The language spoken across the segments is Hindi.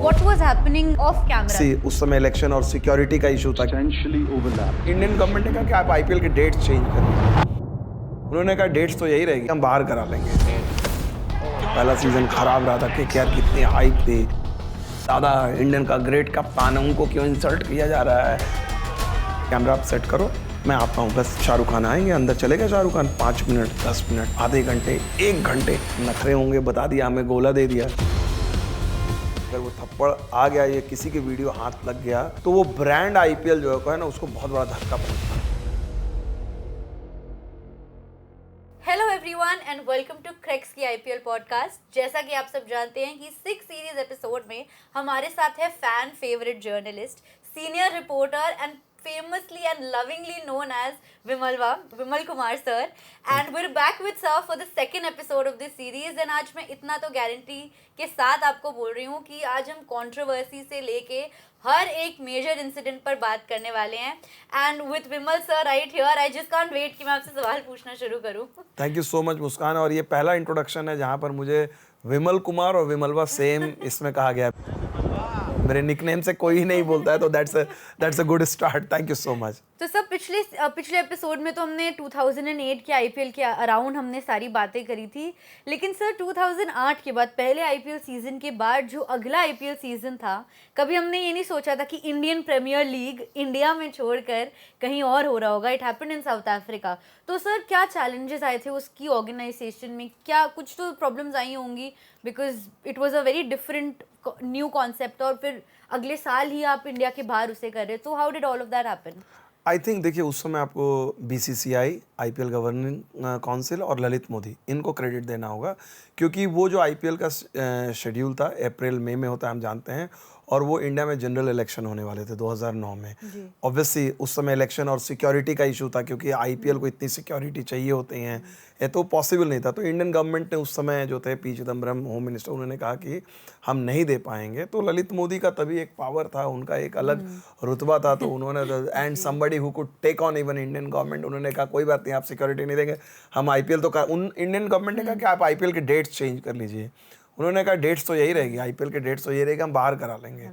what was happening off camera? सी उस समय इलेक्शन और सिक्योरिटी का इशू था। इंडियन गवर्नमेंट ने कहा कि आप आईपीएल के डेट्स चेंज करें। उन्होंने कहा डेट्स तो यही रहेगी, हम बाहर करा लेंगे। पहला सीजन खराब रहा था, केकेआर कितनी हाइप थी, दादा इंडियन का ग्रेट कप्तान है, उनको क्यों इंसल्ट किया जा रहा है। कैमरा आप सेट करो, मैं आता हूँ। बस शाहरुख खान आएंगे, अंदर चले गए शाहरुख खान। 5 मिनट 10 मिनट आधे घंटे 1 घंटे नखरे होंगे, बता दिया हमें, गोला दे दिया। अगर वो थप्पड़ आ गया या किसी के वीडियो हाथ लग गया तो वो ब्रांड आईपीएल जो है ना, उसको बहुत बड़ा धक्का पहुंचता है। Hello everyone and welcome to Crax की आईपीएल पॉडकास्ट। जैसा कि आप सब जानते हैं कि 6 सीरीज एपिसोड में हमारे साथ है fan favourite journalist, senior reporter and famously and lovingly known as Vimal Kumar sir, and we're back with sir for the second episode of this series। and आज मैं इतना तो गारंटी के साथ आपको बोल रही हूँ कि आज हम कंट्रोवर्सी से लेके हर एक मेजर इंसिडेंट पर बात करने वाले हैं। And with Vimal sir right here, I just can't wait कि मैं आपसे सवाल पूछना शुरू करूँ। Thank you so much Muskan, और ये पहला इंट्रोडक्शन है जहाँ पर मुझे विमल कुमार और विमलवा सेम इसमें कहा गया है। मेरे निकनेम से कोई नहीं बोलता है, तो that's a good start. Thank you so much. तो सब पिछले एपिसोड में तो हमने 2008 के आईपीएल के अराउंड हमने सारी बातें करी थी, लेकिन सर 2008 के बाद पहले आईपीएल सीजन के बाद जो अगला आईपीएल सीजन था, कभी हमने ये नहीं सोचा था कि इंडियन प्रीमियर लीग इंडिया में छोड़कर कहीं और हो रहा होगा। It happened in South Africa. तो सर क्या चैलेंजेस आए थे उसकी ऑर्गेनाइजेशन में? क्या कुछ तो प्रॉब्लम्स आई होंगी, because it was a very different new concept, और फिर अगले साल ही आप इंडिया के बाहर उसे कर रहे। तो how did all of that happen? I think देखिए, उस समय आपको बीसीसीआई, आईपीएल गवर्निंग काउंसिल और ललित मोदी, इनको क्रेडिट देना होगा, क्योंकि वो जो आईपीएल का शेड्यूल था अप्रैल मई में होता है, हम जानते हैं, और वो इंडिया में जनरल इलेक्शन होने वाले थे 2009 में। ऑब्वियसली उस समय इलेक्शन और सिक्योरिटी का इशू था, क्योंकि आईपीएल को इतनी सिक्योरिटी चाहिए होती हैं, ये तो पॉसिबल नहीं था। तो इंडियन गवर्नमेंट ने उस समय जो थे पी चिदम्बरम होम मिनिस्टर, उन्होंने कहा कि हम नहीं दे पाएंगे। तो ललित मोदी का तभी एक पावर था, उनका एक अलग रुतबा था, तो उन्होंने and somebody who could take on even Indian government, उन्होंने कहा कोई बात नहीं, आप सिक्योरिटी नहीं देंगे, हम आईपीएल तो इंडियन गवर्नमेंट ने कहा कि आप आईपीएल के डेट्स चेंज कर लीजिए। उन्होंने कहा डेट्स तो यही रहेगी, आईपीएल के डेट्स तो यही रहेगी, हम बाहर करा लेंगे।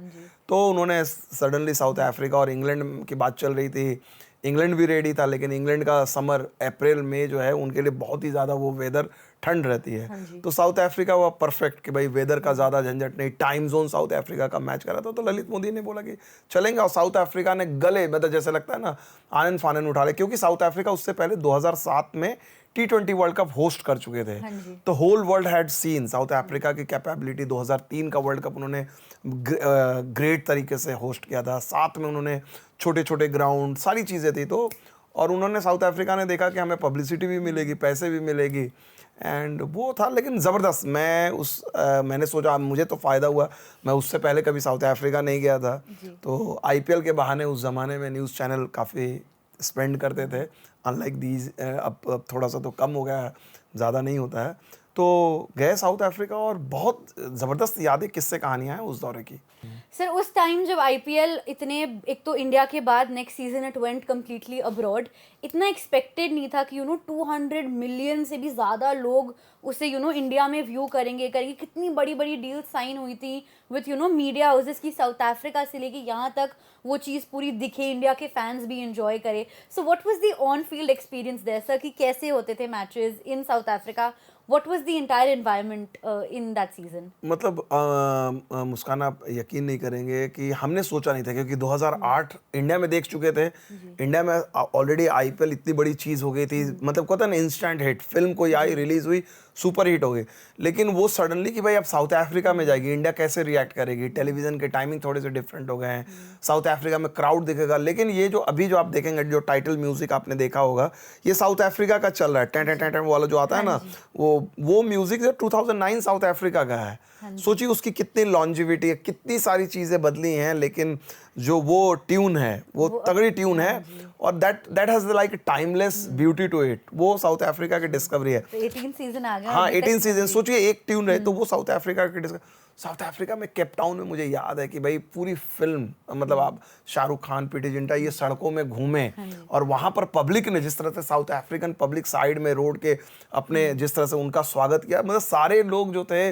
तो उन्होंने सडनली साउथ अफ्रीका और इंग्लैंड की बात चल रही थी, इंग्लैंड भी रेडी था, लेकिन इंग्लैंड का समर अप्रैल में जो है उनके लिए बहुत ही ज़्यादा वो वेदर ठंड रहती है। तो साउथ अफ्रीका वो परफेक्ट कि भाई वेदर का ज़्यादा झंझट नहीं, टाइम जोन साउथ अफ्रीका का मैच करा था। तो ललित मोदी ने बोला कि चलेंगे, और साउथ अफ्रीका ने गले, मतलब जैसे लगता है ना आनन फानन उठा ले, क्योंकि साउथ अफ्रीका उससे पहले 2007 में T20 वर्ल्ड कप होस्ट कर चुके थे। तो whole world had seen South Africa की कैपेबिलिटी। 2003 का वर्ल्ड कप उन्होंने ग्रेट तरीके से होस्ट किया था, साथ में उन्होंने छोटे छोटे ग्राउंड, सारी चीज़ें थी। तो और उन्होंने साउथ अफ्रीका ने देखा कि हमें पब्लिसिटी भी मिलेगी, पैसे भी मिलेगी, एंड वो था। लेकिन ज़बरदस्त, मैंने सोचा मुझे तो फ़ायदा हुआ, मैं उससे पहले कभी साउथ अफ्रीका नहीं गया था। तो आईपीएल के बहाने उस ज़माने में न्यूज़ चैनल काफ़ी स्पेंड करते थे, अनलाइक दीज अब थोड़ा सा तो कम हो गया है, ज़्यादा नहीं होता है। तो गए साउथ अफ्रीका, और बहुत ज़बरदस्त यादें, किस्से कहानियाँ हैं उस दौरे की। सर उस टाइम जब आईपीएल इतने, एक तो इंडिया के बाद next season it went completely abroad, इतना एक्सपेक्टेड नहीं था कि 200 मिलियन से भी ज़्यादा लोग उसे इंडिया में व्यू करेंगे। कितनी बड़ी बड़ी डील साइन हुई थी विथ मीडिया हाउसेस की, साउथ अफ्रीका से लेके यहाँ तक वो चीज़ पूरी दिखे, इंडिया के फैंस भी इंजॉय करे। So what was the on field experience there sir, कि कैसे होते थे matches in South Africa? What was the entire environment in that season? मतलब मुस्कान, आप यकीन नहीं करेंगे कि हमने सोचा नहीं था, क्योंकि 2008 इंडिया में देख चुके थे। इंडिया में ऑलरेडी आईपीएल इतनी बड़ी चीज़ हो गई थी, मतलब कहता ना इंस्टेंट हिट, फिल्म कोई आई, रिलीज हुई, सुपर हिट हो गई। लेकिन वो सडनली कि भाई अब साउथ अफ्रीका में जाएगी, इंडिया कैसे रिएक्ट करेगी, टेलीविजन के टाइमिंग थोड़े से डिफरेंट हो गए हैं, साउथ अफ्रीका में क्राउड दिखेगा। लेकिन ये जो अभी जो आप देखेंगे, जो टाइटल म्यूजिक आपने देखा होगा, ये साउथ अफ्रीका का चल रहा है, टें टें टें वाला जो आता है ना, वो म्यूजिक जो 2009 साउथ अफ्रीका का है। सोचिए उसकी कितनी लॉन्जिविटी है, कितनी सारी चीज़ें बदली हैं, लेकिन जो वो ट्यून है वो तगड़ी ट्यून है, और that has like timeless beauty to it. वो साउथ अफ्रीका की डिस्कवरी है। 18 सीजन आ गया। हाँ, 18 सीजन, सोचिए एक ट्यून रहे, तो वो साउथ अफ्रीका की डिस्कवरी। साउथ अफ्रीका में केप टाउन में मुझे याद है कि भाई पूरी फिल्म, मतलब आप शाहरुख खान, पीटी जिंटा, ये सड़कों में घूमे, और वहाँ पर पब्लिक ने जिस तरह से साउथ अफ्रीकन पब्लिक साइड में रोड के अपने जिस तरह से उनका स्वागत किया, मतलब सारे लोग जो थे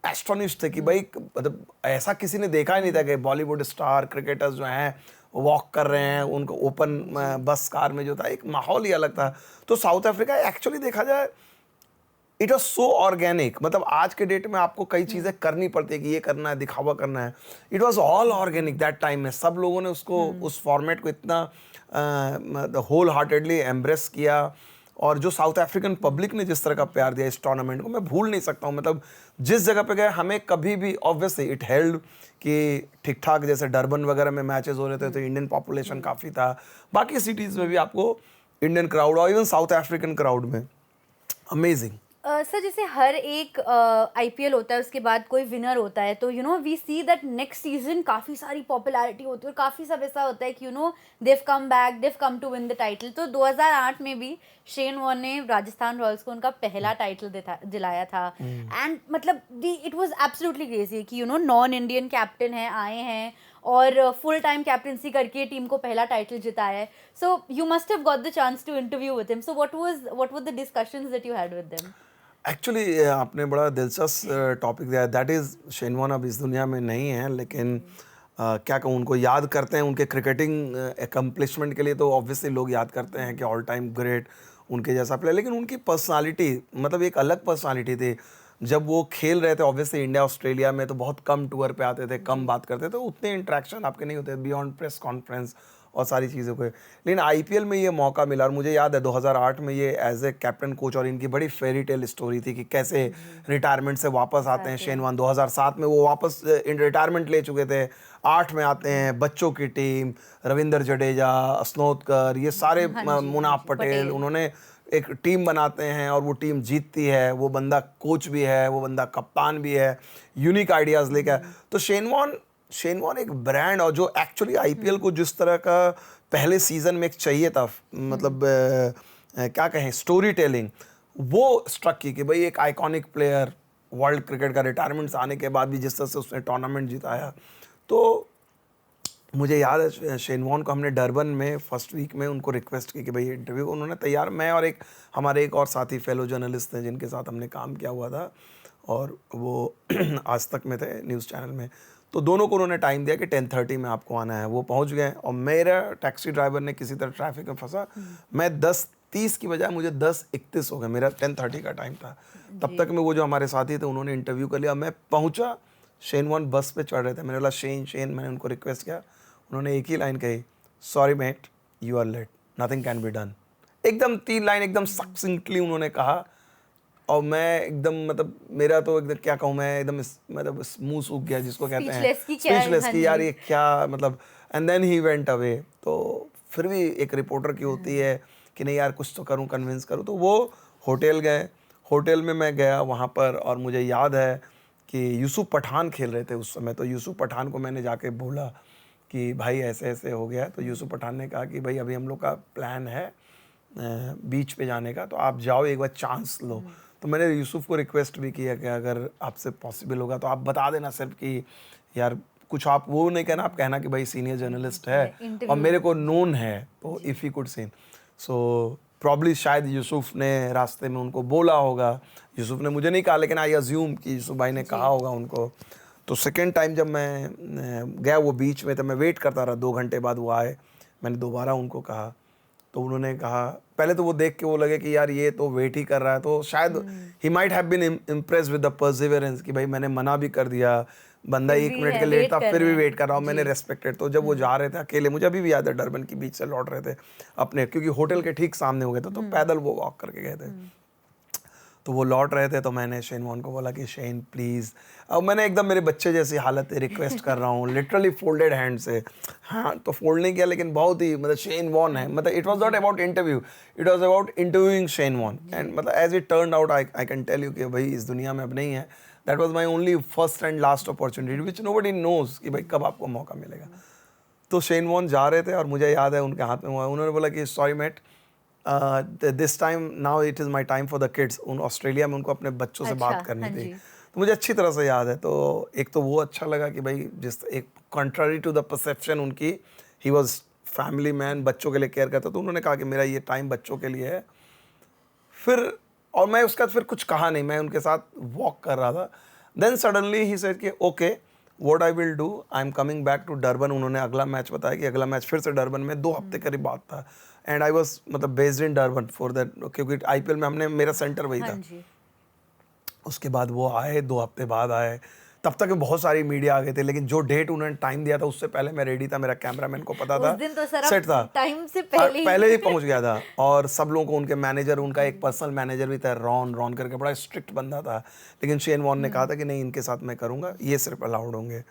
एस्टोनिश थे कि भाई मतलब ऐसा किसी ने देखा ही नहीं था कि बॉलीवुड स्टार क्रिकेटर्स जो हैं वॉक कर रहे हैं, उनको ओपन बस कार में जो था एक माहौल ही अलग था। तो साउथ अफ्रीका एक्चुअली देखा जाए इट वॉज सो ऑर्गेनिक, मतलब आज के डेट में आपको कई चीज़ें करनी पड़ती है कि ये करना है, दिखावा करना है। It was all organic that time में। सब लोगों ने उसको उस फॉर्मेट को इतना होल हार्टेडली एम्ब्रेस किया, और जो साउथ अफ्रीकन पब्लिक ने जिस तरह का प्यार दिया इस टूर्नामेंट को मैं भूल नहीं सकता हूँ। मतलब जिस जगह पे गए हमें कभी भी ऑब्वियसली इट हेल्ड कि ठीक ठाक, जैसे डरबन वगैरह में मैचेस हो रहे थे तो इंडियन पॉपुलेशन काफ़ी था, बाकी सिटीज़ में भी आपको इंडियन क्राउड और इवन साउथ अफ्रीकन क्राउड में अमेजिंग। सर जैसे हर एक आईपीएल होता है उसके बाद कोई विनर होता है, तो we see that next season काफ़ी सारी पॉपुलैरिटी होती है और काफ़ी सब ऐसा होता है कि Dev come back, Dev come to win the title. तो 2008 में भी शेन वॉर्न ने राजस्थान रॉयल्स को उनका पहला टाइटल दिलाया था, एंड मतलब इट वाज एब्सोल्युटली क्रेजी कि नॉन इंडियन कैप्टन है, आए हैं और फुल टाइम कैप्टनसी करके टीम को पहला टाइटल जिताया है। So you must have got the chance to interview with him, so what were the discussions that you had with them? Actually आपने बड़ा दिलचस्प टॉपिक दिया है। दैट इज़ शेन वॉर्न अब इस दुनिया में नहीं है, लेकिन क्या कहूँ, उनको याद करते हैं उनके क्रिकेटिंग एकम्प्लिशमेंट के लिए, तो ऑब्वियसली लोग याद करते हैं कि ऑल टाइम ग्रेट उनके जैसा प्लेयर। लेकिन उनकी पर्सनालिटी मतलब एक अलग पर्सनालिटी थी। जब वो खेल रहे थे ऑब्वियसली इंडिया ऑस्ट्रेलिया में तो बहुत कम टूर पे आते थे, कम बात करते थे, तो उतने इंटरेक्शन आपके नहीं होते बियॉन्ड प्रेस कॉन्फ्रेंस और सारी चीज़ों को। लेकिन आईपीएल में ये मौका मिला, और मुझे याद है 2008 में ये एज ए कैप्टन कोच, और इनकी बड़ी फेरी टेल स्टोरी थी कि कैसे रिटायरमेंट से वापस आते हैं शेन वॉर्न। 2007 में वो वापस रिटायरमेंट ले चुके थे, 8 में आते हैं, बच्चों की टीम, रविंद्र जडेजा, स्नोदकर, ये सारे, मुनाफ पटेल, उन्होंने एक टीम बनाते हैं और वो टीम जीतती है। वो बंदा कोच भी है, वो बंदा कप्तान भी है, यूनिक आइडियाज़ लेकर। तो शेन वॉर्न एक ब्रांड, और जो एक्चुअली आईपीएल को जिस तरह का पहले सीजन में एक चाहिए था, मतलब क्या कहें, स्टोरी टेलिंग, वो स्ट्रक की कि भाई एक आइकॉनिक प्लेयर वर्ल्ड क्रिकेट का रिटायरमेंट से आने के बाद भी जिस तरह से उसने टूर्नामेंट जिताया। तो मुझे याद है शेन वॉर्न को हमने डरबन में फर्स्ट वीक में उनको रिक्वेस्ट की कि भाई इंटरव्यू, उन्होंने तैयार, मैं और हमारे एक और साथी फेलो जर्नलिस्ट थे जिनके साथ हमने काम किया हुआ था, और वो आज तक में थे न्यूज़ चैनल में, तो दोनों को उन्होंने टाइम दिया कि 10:30 में आपको आना है। वो पहुंच गए, और मेरा टैक्सी ड्राइवर ने किसी तरह ट्रैफिक में फंसा, मैं 10:30 की बजाय मुझे 10:31 हो गया, मेरा 10:30 का टाइम था। तब तक में वो जो हमारे साथी थे उन्होंने इंटरव्यू कर लिया। मैं पहुंचा, शेन वॉर्न बस पे चढ़ रहे थे, मैंने बोला शेन, मैंने उनको रिक्वेस्ट किया, उन्होंने एक ही लाइन कही, sorry mate, you are late, nothing can be done. एकदम 3 लाइन एकदम सक्सिंक्टली उन्होंने कहा, और मैं एकदम, मतलब मेरा तो एकदम क्या कहूँ, मैं एकदम मतलब मुंह सूख गया, जिसको कहते हैं स्पीचलेस की यार ये क्या, मतलब। And then he went away. तो फिर भी एक रिपोर्टर की होती है कि नहीं यार कुछ तो करूँ, कन्विंस करूँ। तो वो होटल गए, होटल में मैं गया वहाँ पर, और मुझे याद है कि यूसुफ पठान खेल रहे थे उस समय। तो यूसुफ पठान को मैंने जाके बोला कि भाई ऐसे ऐसे हो गया। तो यूसुफ पठान ने कहा कि भाई अभी हम लोग का प्लान है बीच पे जाने का, तो आप जाओ, एक बार चांस लो। तो मैंने यूसुफ को रिक्वेस्ट भी किया कि अगर आपसे पॉसिबल होगा तो आप बता देना सिर्फ कि यार कुछ, आप वो नहीं कहना, आप कहना कि भाई सीनियर जर्नलिस्ट है और मेरे को नोन है, तो if he could seen. So probably शायद यूसुफ ने रास्ते में उनको बोला होगा, यूसुफ ने मुझे नहीं कहा, लेकिन आई अज्यूम कि यूसुफ भाई ने कहा होगा उनको। तो सेकेंड टाइम जब मैं गया वो बीच में, तो मैं वेट करता रहा, 2 घंटे बाद वो आए, मैंने दोबारा उनको कहा, तो उन्होंने कहा, पहले तो वो देख के वो लगे कि यार ये तो वेट ही कर रहा है, तो शायद he might have been impressed with the perseverance कि भाई मैंने मना भी कर दिया, बंदा 1 मिनट के लेट था, फिर भी वेट कर रहा हूँ, मैंने रेस्पेक्टेड। तो जब वो जा रहे थे अकेले, मुझे अभी भी याद है डरबन की बीच से लौट रहे थे अपने, क्योंकि होटल के ठीक सामने हो गए थे, तो पैदल वो वॉक करके गए थे। तो वो लौट रहे थे, तो मैंने शेन वॉर्न को बोला कि शेन प्लीज़, अब मैंने एकदम मेरे बच्चे जैसी हालत है, रिक्वेस्ट कर रहा हूँ लिटरली फोल्डेड हैंड से। हाँ, तो फोल्ड नहीं किया, लेकिन बहुत ही, मतलब शेन वॉर्न है, मतलब it was not about interview, it was about interviewing Shane Warne. And मतलब as it turn out, I can tell you कि भाई इस दुनिया में अब नहीं है। That was my only first and last opportunity which nobody knows कि भाई कब आपको मौका मिलेगा। तो शेन वॉर्न जा रहे थे, और मुझे याद है उनके हाथ में हुआ, उन्होंने बोला कि sorry mate, this time now it is my time for the kids. उन ऑस्ट्रेलिया में उनको अपने बच्चों से बात करनी थी। तो मुझे अच्छी तरह से याद है। तो एक तो वो अच्छा लगा कि भाई जिस एक कंट्रारी टू द परसेप्शन उनकी, ही वॉज फैमिली मैन, बच्चों के लिए केयर करता। तो उन्होंने कहा कि मेरा ये टाइम बच्चों के लिए है। फिर और मैं उसका फिर कुछ कहा नहीं, मैं उनके साथ वॉक कर रहा था। देन सडनली ही सेड कि okay what I will do, I am coming back to Durban. उन्होंने अगला मैच बताया कि अगला मैच फिर से डरबन में 2 हफ्ते करीब बाद था, एंड आई वाज मतलब based in Durban for that, क्योंकि आईपीएल में हमने मेरा सेंटर वही हाँ था। जी। उसके बाद वो आए, 2 हफ्ते बाद आए, तब तक बहुत सारी मीडिया आ गए थे, लेकिन जो डेट उन्होंने टाइम दिया था उससे पहले मैं रेडी था, मेरा कैमरामैन को पता था, उस दिन तो सर सेट था, आप टाइम से पहले पहले ही पहुंच गया था। और सब लोगों को, उनके मैनेजर, उनका एक पर्सनल मैनेजर भी था, रॉन करके, बड़ा स्ट्रिक्ट बंदा था, लेकिन शेन वॉर्न ने कहा था कि नहीं, इनके साथ मैं करूंगा, ये सिर्फ अलाउड होंगे।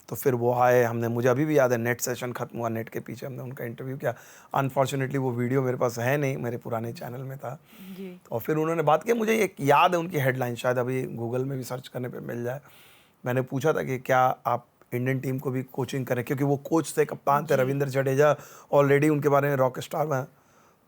तो फिर वो आए, हमने, मुझे अभी भी याद है, नेट सेशन खत्म हुआ, नेट के पीछे हमने उनका इंटरव्यू किया। अनफॉर्चुनेटली वो वीडियो मेरे पास है नहीं, मेरे पुराने चैनल में था। जी। और फिर उन्होंने बात की, मुझे एक याद है उनकी हेडलाइन, शायद अभी गूगल में भी सर्च करने पे मिल जाए। मैंने पूछा था कि क्या आप इंडियन टीम को भी कोचिंग करें, क्योंकि वो कोच थे, कप्तान थे, रविंद्र जडेजा ऑलरेडी उनके बारे में रॉक स्टार में।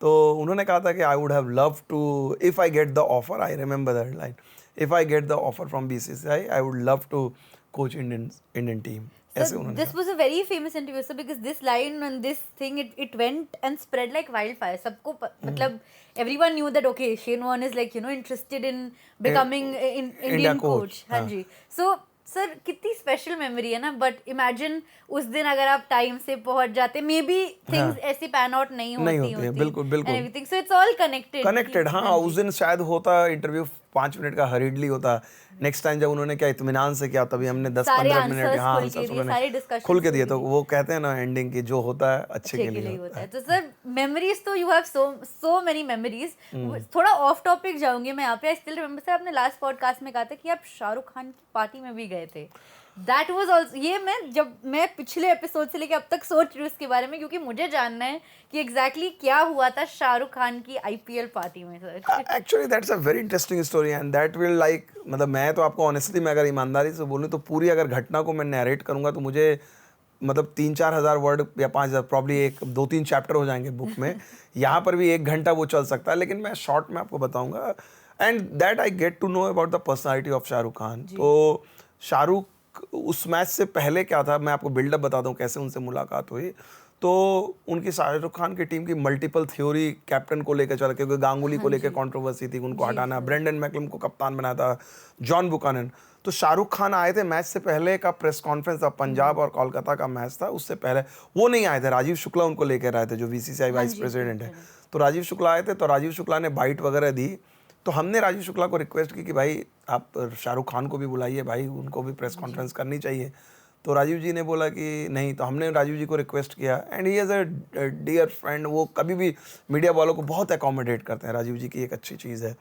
तो उन्होंने कहा था कि I would have love to, if I get the offer, I remember the headline, if I get the offer from BCCI I would love to coach Indian team, ऐसे So उन्होंने this was a very famous interview, so because this line and this thing, it went and spread like wildfire. सबको मतलब everyone knew that okay, Shane Warne is like interested in becoming in Indian coach. हाँ जी. So सर कितनी स्पेशल मेमोरी है ना, बट इमेजिन उस दिन अगर आप टाइम से पहुंच जाते, मे बी थिंग्स ऐसी पैन आउट नहीं होती है, बिल्कुल everything, so it's all connected. हाँ, उस दिन शायद होता इंटरव्यू 5 मिनट का हरीडली होता। नेक्स्ट टाइम जब उन्होंने क्या इत्मीनान से किया, तभी हमने 10-15 मिनट आंसर्स उन्होंने खुल के दिए। तो वो कहते हैं ना एंडिंग की, जो होता है अच्छे के लिए होता है। तो सर मेमोरीज तो you have so many memories. थोड़ा ऑफ टॉपिक जाऊंगी मैं यहाँ पे। आई स्टिल रिमेंबर सर, आपने लास्ट पॉडकास्ट में कहा था कि आप शाहरुख खान की पार्टी में भी गए थे। दैट वाज आल्सो, ये मैं पिछले एपिसोड से लेके अब तक सोच रही हूँ इसके बारे में, क्योंकि मुझे जानना है कि एग्जैक्टली क्या हुआ था शाहरुख खान की आईपीएल पार्टी में sir. Actually that's a very interesting story, and that will like, मतलब मैं तो आपको ऑनेस्टली, मैं अगर ईमानदारी से बोलूँ तो पूरी अगर घटना को मैं नैरेट करूँगा तो मुझे मतलब 3-4 हज़ार वर्ड या 5,000 प्रॉब्ली, 1-2-3 चैप्टर हो जाएंगे बुक में। यहाँ पर भी 1 घंटा वो चल सकता है, लेकिन मैं शॉर्ट में आपको बताऊँगा। And that I get to know about the personality of Shahrukh Khan. तो शाहरुख, उस मैच से पहले क्या था, मैं आपको बिल्डअप बताता हूँ कैसे उनसे मुलाकात हुई। तो उनकी शाहरुख खान की टीम की मल्टीपल थ्योरी कैप्टन को लेकर चला, क्योंकि गांगुली को लेकर कंट्रोवर्सी थी, उनको हटाना, ब्रेंडन मैकलम को कप्तान बनाया था, जॉन बुकानन। तो शाहरुख खान आए थे, मैच से पहले का प्रेस कॉन्फ्रेंस था, पंजाब और कोलकाता का मैच था, उससे पहले वो नहीं आए थे, राजीव शुक्ला उनको लेकर आए थे, जो बीसीसीआई वाइस प्रेसिडेंट है। तो राजीव शुक्ला आए थे, तो राजीव शुक्ला ने बाइट वगैरह दी। तो हमने राजीव शुक्ला को रिक्वेस्ट की कि भाई आप शाहरुख खान को भी बुलाइए, भाई उनको भी प्रेस कॉन्फ्रेंस करनी चाहिए। तो राजीव जी ने बोला कि नहीं। तो हमने राजीव जी को रिक्वेस्ट किया, and he is a dear friend, वो कभी भी मीडिया वालों को बहुत अकोमोडेट करते हैं, राजीव जी की एक अच्छी चीज़ है।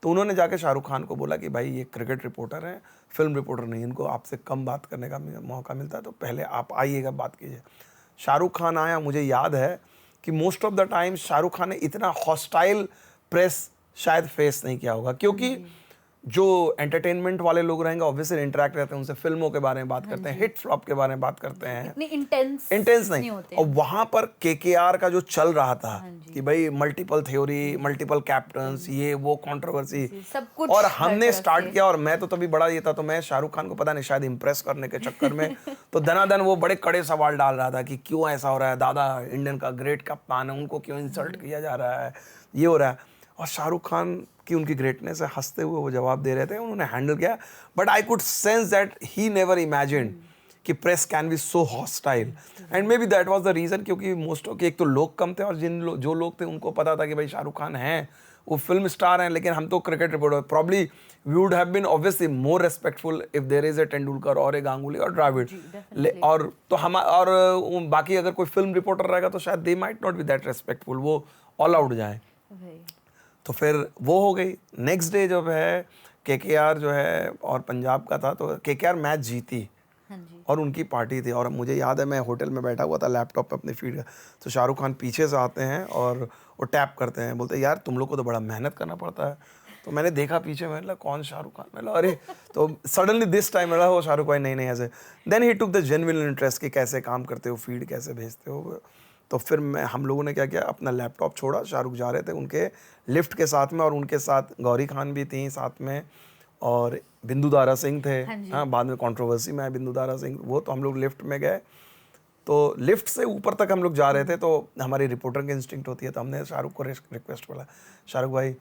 तो उन्होंने जाके शाहरुख खान को बोला कि भाई ये क्रिकेट रिपोर्टर हैं, फिल्म रिपोर्टर नहीं, इनको आपसे कम बात करने का मौका मिलता है, तो पहले आप आइएगा, बात कीजिए। शाहरुख खान आया। मुझे याद है कि most of the time Shahrukh Khan ने इतना हॉस्टाइल प्रेस शायद फेस नहीं किया होगा, क्योंकि जो एंटरटेनमेंट वाले लोग रहेंगे ऑब्वियसली इंटरेक्ट रहते हैं उनसे, फिल्मों के बारे में बात करते हैं, हिट फ्लॉप के बारे में बात करते हैं, इतनी इंटेंस नहीं होते। और वहां पर केकेआर का जो चल रहा था कि भाई मल्टीपल थ्योरी, मल्टीपल कैप्टन्स, ये वो कंट्रोवर्सी सब कुछ, और हमने स्टार्ट किया। और मैं तो तभी बड़ा ये था, तो मैं शाहरुख खान को पता नहीं शायद इंप्रेस करने के चक्कर में तो धनाधन वो बड़े कड़े सवाल डाल रहा था कि क्यों ऐसा हो रहा है, दादा इंडियन का ग्रेट कप्तान है, उनको क्यों इंसल्ट किया जा रहा है, ये हो रहा है। और शाहरुख खान की उनकी ग्रेटनेस है, हंसते हुए वो जवाब दे रहे थे, उन्होंने हैंडल किया। But I could sense that he never imagined कि press can be so hostile, and maybe that was the reason, क्योंकि मोस्ट ऑफ, एक तो लोग कम थे, और जो लोग थे उनको पता था कि भाई शाहरुख खान हैं, वो फिल्म स्टार हैं, लेकिन हम तो cricket reporter. Probably we would have been obviously more respectful if there is a Tendulkar और ए गांगुली और द्रविड़, और तो हम और बाकी अगर कोई फिल्म रिपोर्टर रहेगा तो शायद they might not be that respectful, वो ऑल आउट जाए। तो फिर वो हो गई। नेक्स्ट डे जब है केकेआर जो है और पंजाब का था, तो केकेआर मैच जीती और उनकी पार्टी थी। और मुझे याद है मैं होटल में बैठा हुआ था, लैपटॉप पे अपने फीड, तो शाहरुख खान पीछे से आते हैं और वो टैप करते हैं, बोलते हैं यार तुम लोग को तो बड़ा मेहनत करना पड़ता है। तो मैंने देखा पीछे, मैंने कहा कौन शाहरुख खान, मैंने कहा अरे, तो सडनली दिस टाइम मेरा वो शाहरुख भाई नहीं ऐसे। Then he took the genuine interest कि कैसे काम करते हो, फीड कैसे भेजते हो। तो फिर हम लोगों ने क्या किया, अपना लैपटॉप छोड़ा, शाहरुख जा रहे थे उनके लिफ्ट के साथ में, और उनके साथ गौरी खान भी थी साथ में, और बिंदु दारा सिंह थे। हाँ, बाद में कंट्रोवर्सी में आए बिंदु दारा सिंह, वो। तो हम लोग लिफ्ट में गए, तो लिफ्ट से ऊपर तक हम लोग जा रहे थे, तो हमारी रिपोर्टर की इंस्टिंक्ट होती है, तो हमने शाहरुख को रिक्वेस्ट बोला, शाहरुख भाई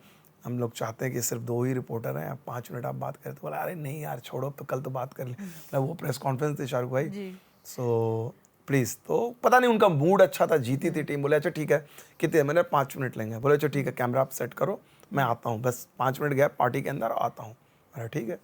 हम लोग चाहते हैं कि सिर्फ 2 ही रिपोर्टर हैं, आप 5 मिनट आप बात करें। तो बोला अरे नहीं यार छोड़ो, तो कल तो बात कर ली। मतलब वो प्रेस कॉन्फ्रेंस थी शाहरुख भाई, सो प्लीज़। तो पता नहीं उनका मूड अच्छा था, जीती थी टीम। बोले अच्छा ठीक है, कितने? मैंने 5 मिनट लेंगे। बोले अच्छा ठीक है, कैमरा आप सेट करो, मैं आता हूँ, बस 5 मिनट गया पार्टी के अंदर, आता हूँ। अरे ठीक है।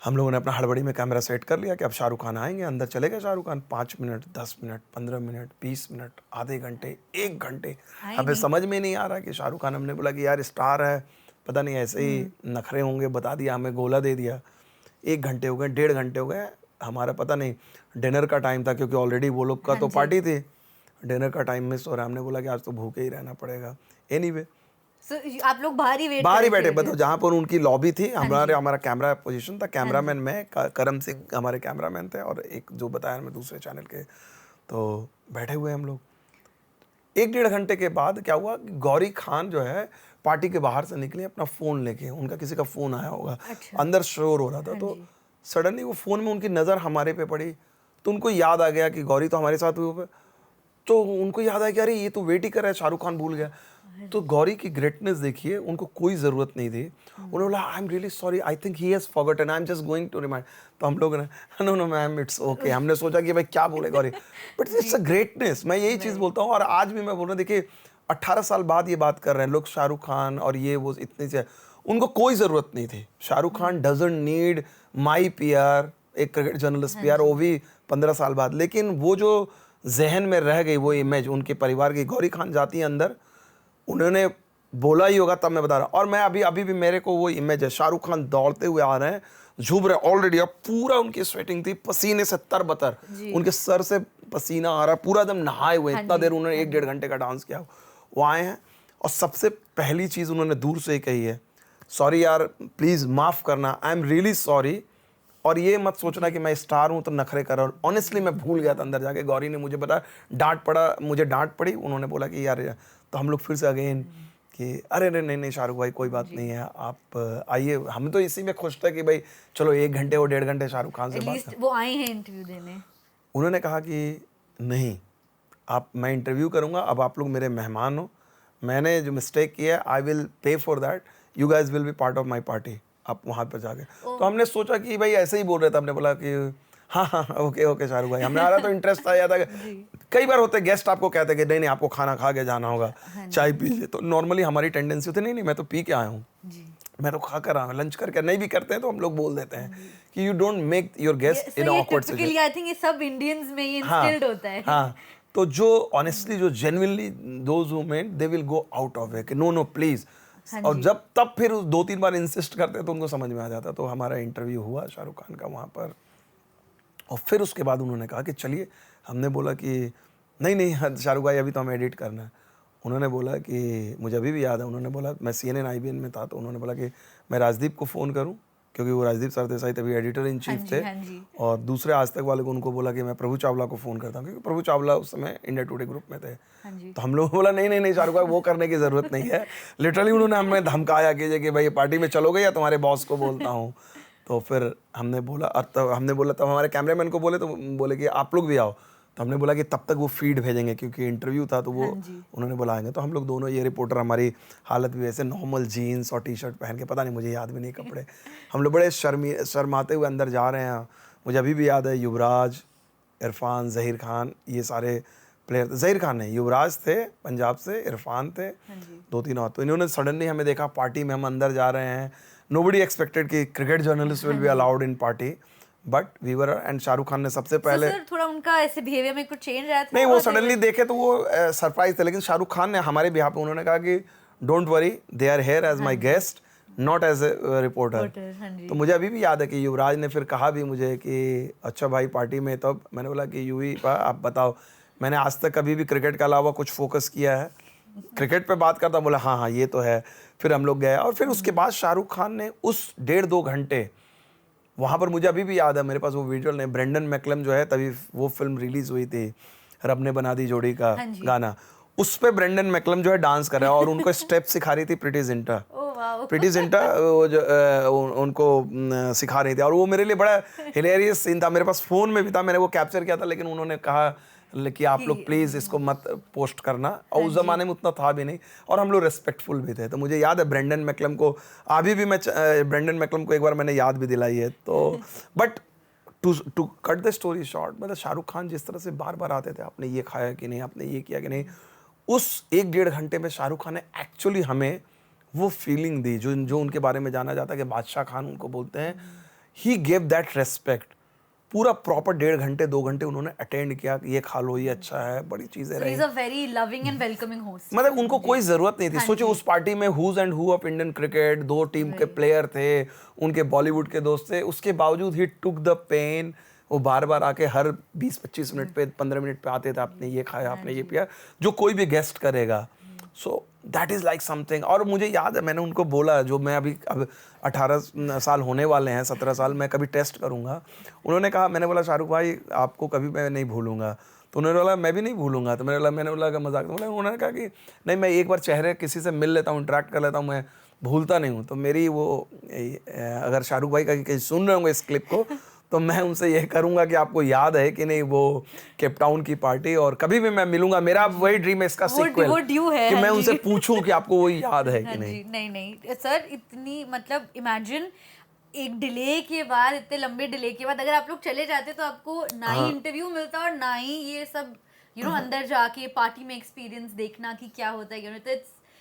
हम लोगों ने अपना हड़बड़ी में कैमरा सेट कर लिया कि अब शाहरुख खान आएंगे। अंदर चले गए Shahrukh Khan. 5 minute, 10 minute, 15 minute, 20 minute, आधे घंटे, 1 घंटे, हमें समझ में नहीं आ रहा कि शाहरुख खान। हमने बोला कि यार स्टार है, पता नहीं ऐसे ही नखरे होंगे, बता दिया हमें, गोला दे दिया। 1 घंटे हो गए, 1.5 घंटे हो गए, हमारा पता नहीं डिनर का टाइम था, क्योंकि ऑलरेडी वो लोग का तो पार्टी थी, डिनर का टाइम मिस हो रहा है। हमने बोला कि आज तो भूखे ही रहना पड़ेगा। एनीवे आप लोग बाहर ही बाहर ही बैठे, बताओ, जहाँ पर उनकी लॉबी थी, हमारा कैमरा पोजीशन था, कैमरामैन मैं, करम सिंह हमारे कैमरामैन थे, और एक जो बताया मैं दूसरे चैनल के, तो बैठे हुए हम लोग। 1-1.5 घंटे के बाद क्या हुआ, गौरी खान जो है पार्टी के बाहर से निकले अपना फ़ोन लेके, उनका किसी का फ़ोन आया होगा। अंदर शोर हो रहा था, तो सडनली वो फ़ोन में उनकी नज़र हमारे पे पड़ी, तो उनको याद आ गया कि गौरी तो हमारे साथ हुई। तो उनको याद आया कि अरे ये तो वेट ही कर रहा है, शाहरुख खान भूल गया। तो गौरी की ग्रेटनेस देखिए, उनको कोई ज़रूरत नहीं थी। उन्होंने बोला I am really sorry, I think he has forgotten, I am just going to remind. तो हम लोग ने no no ma'am it's okay, हमने सोचा कि भाई क्या बोले Gauri, but it's a greatness. मैं यही चीज़ बोलता हूँ, और आज भी मैं बोल रहा हूँ, देखिए 18 साल बाद ये बात कर रहे हैं लोग, शाहरुख खान और ये वो इतने से, उनको कोई ज़रूरत नहीं थी। Shahrukh Khan doesn't need my PR, एक क्रिकेट जर्नलिस्ट पीआर, वो भी 15 साल बाद। लेकिन वो जो जहन में रह गई वो इमेज उनके परिवार की, गौरी खान जाती है अंदर, उन्होंने बोला ही होगा तब मैं बता रहा हूँ। और मैं अभी भी मेरे को वो इमेज है, शाहरुख खान दौड़ते हुए आ रहे हैं, झूम रहे ऑलरेडी, अब पूरा उनकी स्वेटिंग थी, पसीने से तरबतर, उनके सर से पसीना आ रहा है, पूरा एकदम नहाए हुए। इतना देर उन्होंने 1-1.5 घंटे का डांस किया। वो आए हैं और सबसे पहली चीज़ उन्होंने दूर से ही कही है, सॉरी यार प्लीज़ माफ़ करना, आई एम रियली सॉरी, और ये मत सोचना कि मैं स्टार हूँ तो नखरे कर रहा हूँ। ऑनेस्टली मैं भूल गया था अंदर जाके। गौरी ने मुझे बताया, मुझे डांट पड़ी। उन्होंने बोला कि यार, तो हम लोग फिर से अगेन कि अरे नहीं शाहरुख भाई कोई बात नहीं है, आप आइए। हम तो इसी में खुश थे कि भाई चलो 1 घंटे और 1.5 घंटे शाहरुख खान से बात। वो आए हैं इंटरव्यू देने। उन्होंने कहा कि नहीं, मैं इंटरव्यू करूँगा, अब आप लोग मेरे मेहमान हो, मैंने जो मिस्टेक किया है I will pay for that, you guys will be part of my party, आप वहाँ पर जाके। तो हमने सोचा कि भाई ऐसे ही बोल रहे थे, हमने बोला कि हाँ ओके शाहरुख भाई। हमारा तो इंटरेस्ट था था। कई बार होते गेस्ट आपको कहते कि नहीं आपको खाना खा के जाना होगा, चाय पीजिए, तो नॉर्मली हमारी टेंडेंसी होती नहीं मैं तो पी के आया हूँ, मैं तो खा कर आया हूँ, लंच करके। नहीं भी करते हैं तो हम लोग बोल देते हैं कि you don't make your guest in awkward situation. I think ये सब इंडियंस में ये इंस्टिल्ड होता है। हाँ, तो जो ऑनेस्टली जो genuinely those who made, they will go out of it कि नो प्लीज। और जब तब फिर 2-3 बार इंसिस्ट करते तो उनको समझ में आ जाता। तो हमारा इंटरव्यू हुआ शाहरुख खान का वहाँ पर, और फिर उसके बाद उन्होंने कहा कि चलिए। हमने बोला कि नहीं शाहरुख भाई अभी तो हमें एडिट करना है। उन्होंने बोला कि मुझे अभी भी याद है, उन्होंने बोला, मैं CNN IBN में था, तो उन्होंने बोला कि मैं राजदीप को फ़ोन करूं, क्योंकि वो राजदीप सरदेसाई तभी एडिटर इन चीफ थे। और दूसरे आज तक वाले को उनको बोला कि मैं प्रभु चावला को फ़ोन करता हूँ, क्योंकि प्रभु चावला उस समय इंडिया टुडे ग्रुप में थे। तो हम लोग बोला नहीं शाहरुख भाई वो करने की ज़रूरत नहीं है। लिटरली उन्होंने हमें धमकाया कि भाई पार्टी में चलोगे या तुम्हारे बॉस को बोलता हूँ। तो फिर हमने बोला, तब हमारे कैमरामैन को बोले, तो बोले कि आप लोग भी आओ। तो हमने बोला कि तब तक वो फीड भेजेंगे, क्योंकि इंटरव्यू था, तो वो उन्होंने बुलाएंगे। तो हम लोग दोनों, ये रिपोर्टर, हमारी हालत भी वैसे नॉर्मल जीन्स और टी-शर्ट पहन के, पता नहीं मुझे याद भी नहीं कपड़े, हम लोग बड़े शर्माते हुए अंदर जा रहे हैं। मुझे अभी भी याद है, युवराज, इरफान, ज़हीर खान, ये सारे प्लेयर, ज़हीर खान नहीं, युवराज थे पंजाब से, इरफान थे, 2-3 और। तो इन्होंने सडनली हमें देखा पार्टी में, हम अंदर जा रहे हैं। नोबडी एक्सपेक्टेड कि cricket journalist will be allowed in party, but we were, and Shahrukh Khan ने सबसे पहले थोड़ा उनका ऐसे बिहेवियर में कुछ चेंज आया था? नहीं, वो सडनली देखे तो वो सरप्राइज थे। लेकिन शाहरुख खान ने हमारे बिहाफ पे उन्होंने कहा कि don't worry, they are here as my guest, not as a reporter. तो मुझे अभी भी याद है कि युवराज ने फिर कहा भी मुझे कि अच्छा भाई पार्टी में, तब मैंने बोला कि यूवी आप बताओ, मैंने आज तक कभी भी क्रिकेट के अलावा कुछ फोकस किया है? क्रिकेट पे बात करता। बोला हाँ ये तो है। फिर हम लोग गए, और फिर उसके बाद शाहरुख खान ने उस 1.5-2 घंटे वहाँ पर, मुझे अभी भी याद है, मेरे पास वो विजुअल नहीं, ब्रेंडन मैकलम जो है, तभी वो फिल्म रिलीज हुई थी, रब ने बना दी जोड़ी का गाना, उस पे ब्रेंडन मैकलम जो है डांस कर रहा है, और उनको स्टेप सिखा रही थी प्रीति जिंटा। प्रीति जिंटा उनको सिखा रही थी, और वो मेरे लिए बड़ा हिलेरियस सीन था। मेरे पास फ़ोन में भी था, मैंने वो कैप्चर किया था, लेकिन उन्होंने कहा कि आप लोग प्लीज़ इसको मत पोस्ट करना, और उस ज़माने में उतना था भी नहीं, और हम लोग रेस्पेक्टफुल भी थे। तो मुझे याद है ब्रेंडन मैकलम को, अभी भी मैं ब्रेंडन मैकलम को एक बार मैंने याद भी दिलाई है। तो but to cut the story short, मतलब शाहरुख खान जिस तरह से बार बार आते थे, आपने ये खाया कि नहीं, आपने ये किया कि नहीं, उस 1-1.5 घंटे में शाहरुख खान ने एक्चुअली हमें वो फीलिंग दी जो जो उनके बारे में जाना जाता है कि बादशाह खान उनको बोलते हैं। He gave that respect. पूरा प्रॉपर 1.5 घंटे 2 घंटे उन्होंने अटेंड किया कि ये खा लो, ये अच्छा है, बड़ी चीज़ें रही। He is a very loving and welcoming host. मतलब उनको कोई ज़रूरत नहीं थी। सोचो उस पार्टी में who's and who of Indian cricket, 2 team के प्लेयर थे, उनके बॉलीवुड के दोस्त थे, उसके बावजूद ही टुक द पेन। वो बार बार आके हर 20-25 मिनट पे, 15 मिनट पे आते थे, आपने ये खाया, आपने ये पिया, जो कोई भी गेस्ट करेगा। So that is like something. और मुझे याद है मैंने उनको बोला, जो मैं अभी अब 18 साल होने वाले हैं, 17 साल, मैं कभी टेस्ट करूँगा। उन्होंने कहा, मैंने बोला शाहरुख भाई आपको कभी मैं नहीं भूलूंगा। तो उन्होंने बोला मैं भी नहीं भूलूंगा। तो मैंने बोला कि मजाक में, उन्होंने कहा कि नहीं, मैं एक बार चेहरे किसी से मिल लेता हूँ, इंटरेक्ट कर लेता हूँ, मैं भूलता नहीं हूँ। तो मेरी वो अगर शाहरुख भाई का कहीं सुन रहे होंगे इस क्लिप को, तो मैं उनसे यह करूंगा कि आपको याद है कि नहीं वो केप टाउन की पार्टी, और कभी भी मैं मिलूंगा, मेरा वही ड्रीम है इसका सीक्वल, वो ड्यू है कि मैं उनसे पूछूं कि आपको वो याद है कि नहीं। नहीं सर, इतनी मतलब इमेजिन एक डिले के बाद, इतने लंबे डिले के बाद अगर आप लोग चले जाते तो आपको ना ही इंटरव्यू मिलता और ना ही ये सब अंदर जाके पार्टी में एक्सपीरियंस देखना कि क्या होता है। तो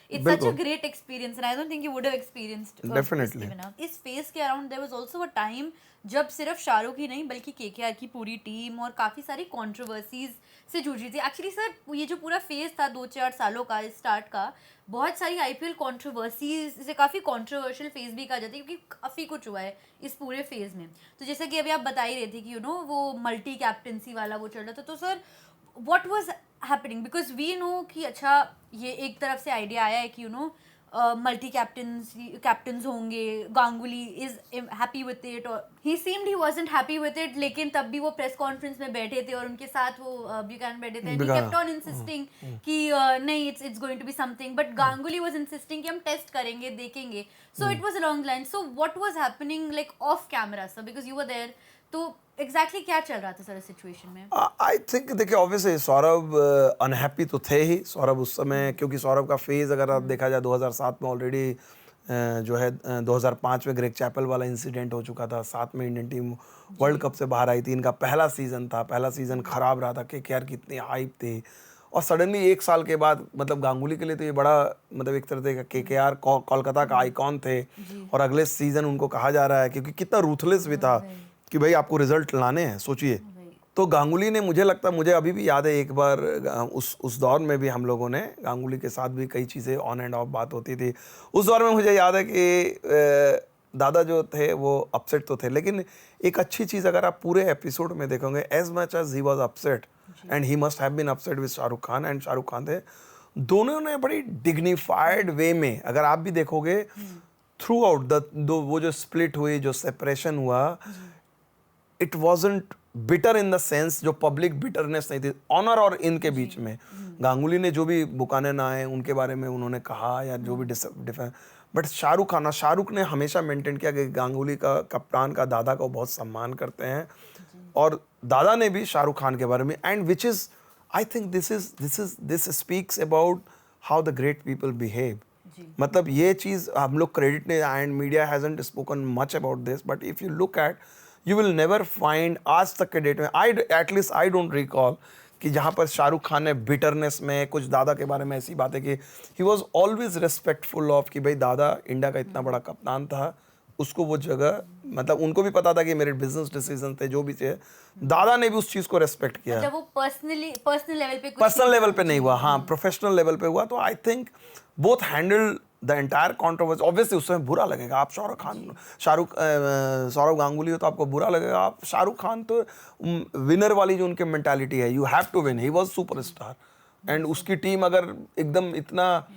it's such a great experience and I don't think you would have experienced definitely this enough. इस फेज के around there was also a time जब सिर्फ शाहरुख ही नहीं बल्कि केकेआर की पूरी टीम और काफ़ी सारी कंट्रोवर्सीज से जूझ रही थी। एक्चुअली सर ये जो पूरा फेज था 2-4 सालों का स्टार्ट का, बहुत सारी आईपीएल कंट्रोवर्सीज से काफ़ी कंट्रोवर्शियल फेज भी कहा जाता है, क्योंकि काफ़ी कुछ हुआ है इस पूरे फेज में। तो जैसे कि अभी आप बता ही रहे थे कि वो मल्टी कैप्टनसी वाला वो चल रहा था, तो sir what was happening, because we know कि अच्छा ये एक तरफ से आइडिया आया है कि मल्टी कैप्टन्स होंगे, Ganguly is happy with it, और he seemed he wasn't happy with it, लेकिन तब भी वो प्रेस कॉन्फ्रेंस में बैठे थे और उनके साथ वो ब्यूकैनन बैठे थे, he kept on insisting कि नहीं it's going to be something, but Ganguly was insisting कि हम टेस्ट करेंगे, देखेंगे. So it was along the line. So what was happening like off camera sir, because you were there, तो एग्जैक्टली क्या चल रहा था सर इस सिचुएशन में? आई थिंक देखिए ऑब्वियसली सौरभ अनहैप्पी तो थे ही। सौरभ उस समय, क्योंकि सौरभ का फेज अगर आप देखा जाए 2007 में ऑलरेडी जो है 2005 में ग्रेग चैपल वाला इंसिडेंट हो चुका था, 7 में इंडियन टीम वर्ल्ड कप से बाहर आई थी, इनका पहला सीजन था, पहला सीजन खराब रहा था, केकेआर की इतनी हाइप थी, और सडनली 1 साल के बाद मतलब गांगुली के लिए तो ये बड़ा मतलब एक तरह से केकेआर कोलकाता का आइकॉन थे, और अगले सीजन उनको कहा जा रहा है, क्योंकि कितना रूथलेस भी था कि भाई आपको रिजल्ट लाने हैं, सोचिए। तो गांगुली ने, मुझे लगता है, मुझे अभी भी याद है एक बार उस दौर में भी हम लोगों ने गांगुली के साथ भी कई चीज़ें ऑन एंड ऑफ बात होती थी। उस दौर में मुझे याद है कि दादा जो थे वो अपसेट तो थे, लेकिन एक अच्छी चीज़ अगर आप पूरे एपिसोड में देखोगे, as much as he was upset and he must have been upset with Shahrukh Khan, and Shahrukh Khan थे, दोनों ने बड़ी डिग्निफाइड वे में, अगर आप भी देखोगे थ्रू आउट वो जो स्प्लिट हुई, जो सेपरेशन हुआ, it wasn't bitter in the sense जो पब्लिक बिटरनेस नहीं थी ऑनर और इनके बीच में। गांगुली ने जो भी बुकानन आए उनके बारे में उन्होंने कहा या जो भी डिफेंस, बट शाहरुख ने हमेशा मेंटेन किया कि गांगुली का, कप्तान का, दादा को बहुत सम्मान करते हैं, और दादा ने भी शाहरुख खान के बारे में, and which is I think this speaks about how the great people behave. मतलब ये चीज़ हम लोग क्रेडिट ने, and media hasn't spoken much about this, but if you look at, you will never find आज तक के डेट में, एटलीस्ट आई डोंट रिकॉल कि जहाँ पर शाहरुख खान ने बिटरनेस में कुछ दादा के बारे में ऐसी बातें की। He was always respectful of कि भाई दादा इंडिया का इतना बड़ा कप्तान था, उसको वो जगह, मतलब उनको भी पता था कि मेरे बिजनेस डिसीजन थे जो भी थे, दादा ने भी उस चीज़ को रेस्पेक्ट किया। मतलब वो पर्सनल लेवल पे नहीं हुआ, हाँ प्रोफेशनल लेवल पे हुआ। तो I think both handle the entire controversy. Obviously उस समय बुरा लगेगा, आप सौरभ गांगुली हो तो आपको बुरा लगेगा, आप शाहरुख खान तो विनर वाली जो उनकी मेंटालिटी है, you have to win, he was superstar, and उसकी टीम अगर एकदम इतना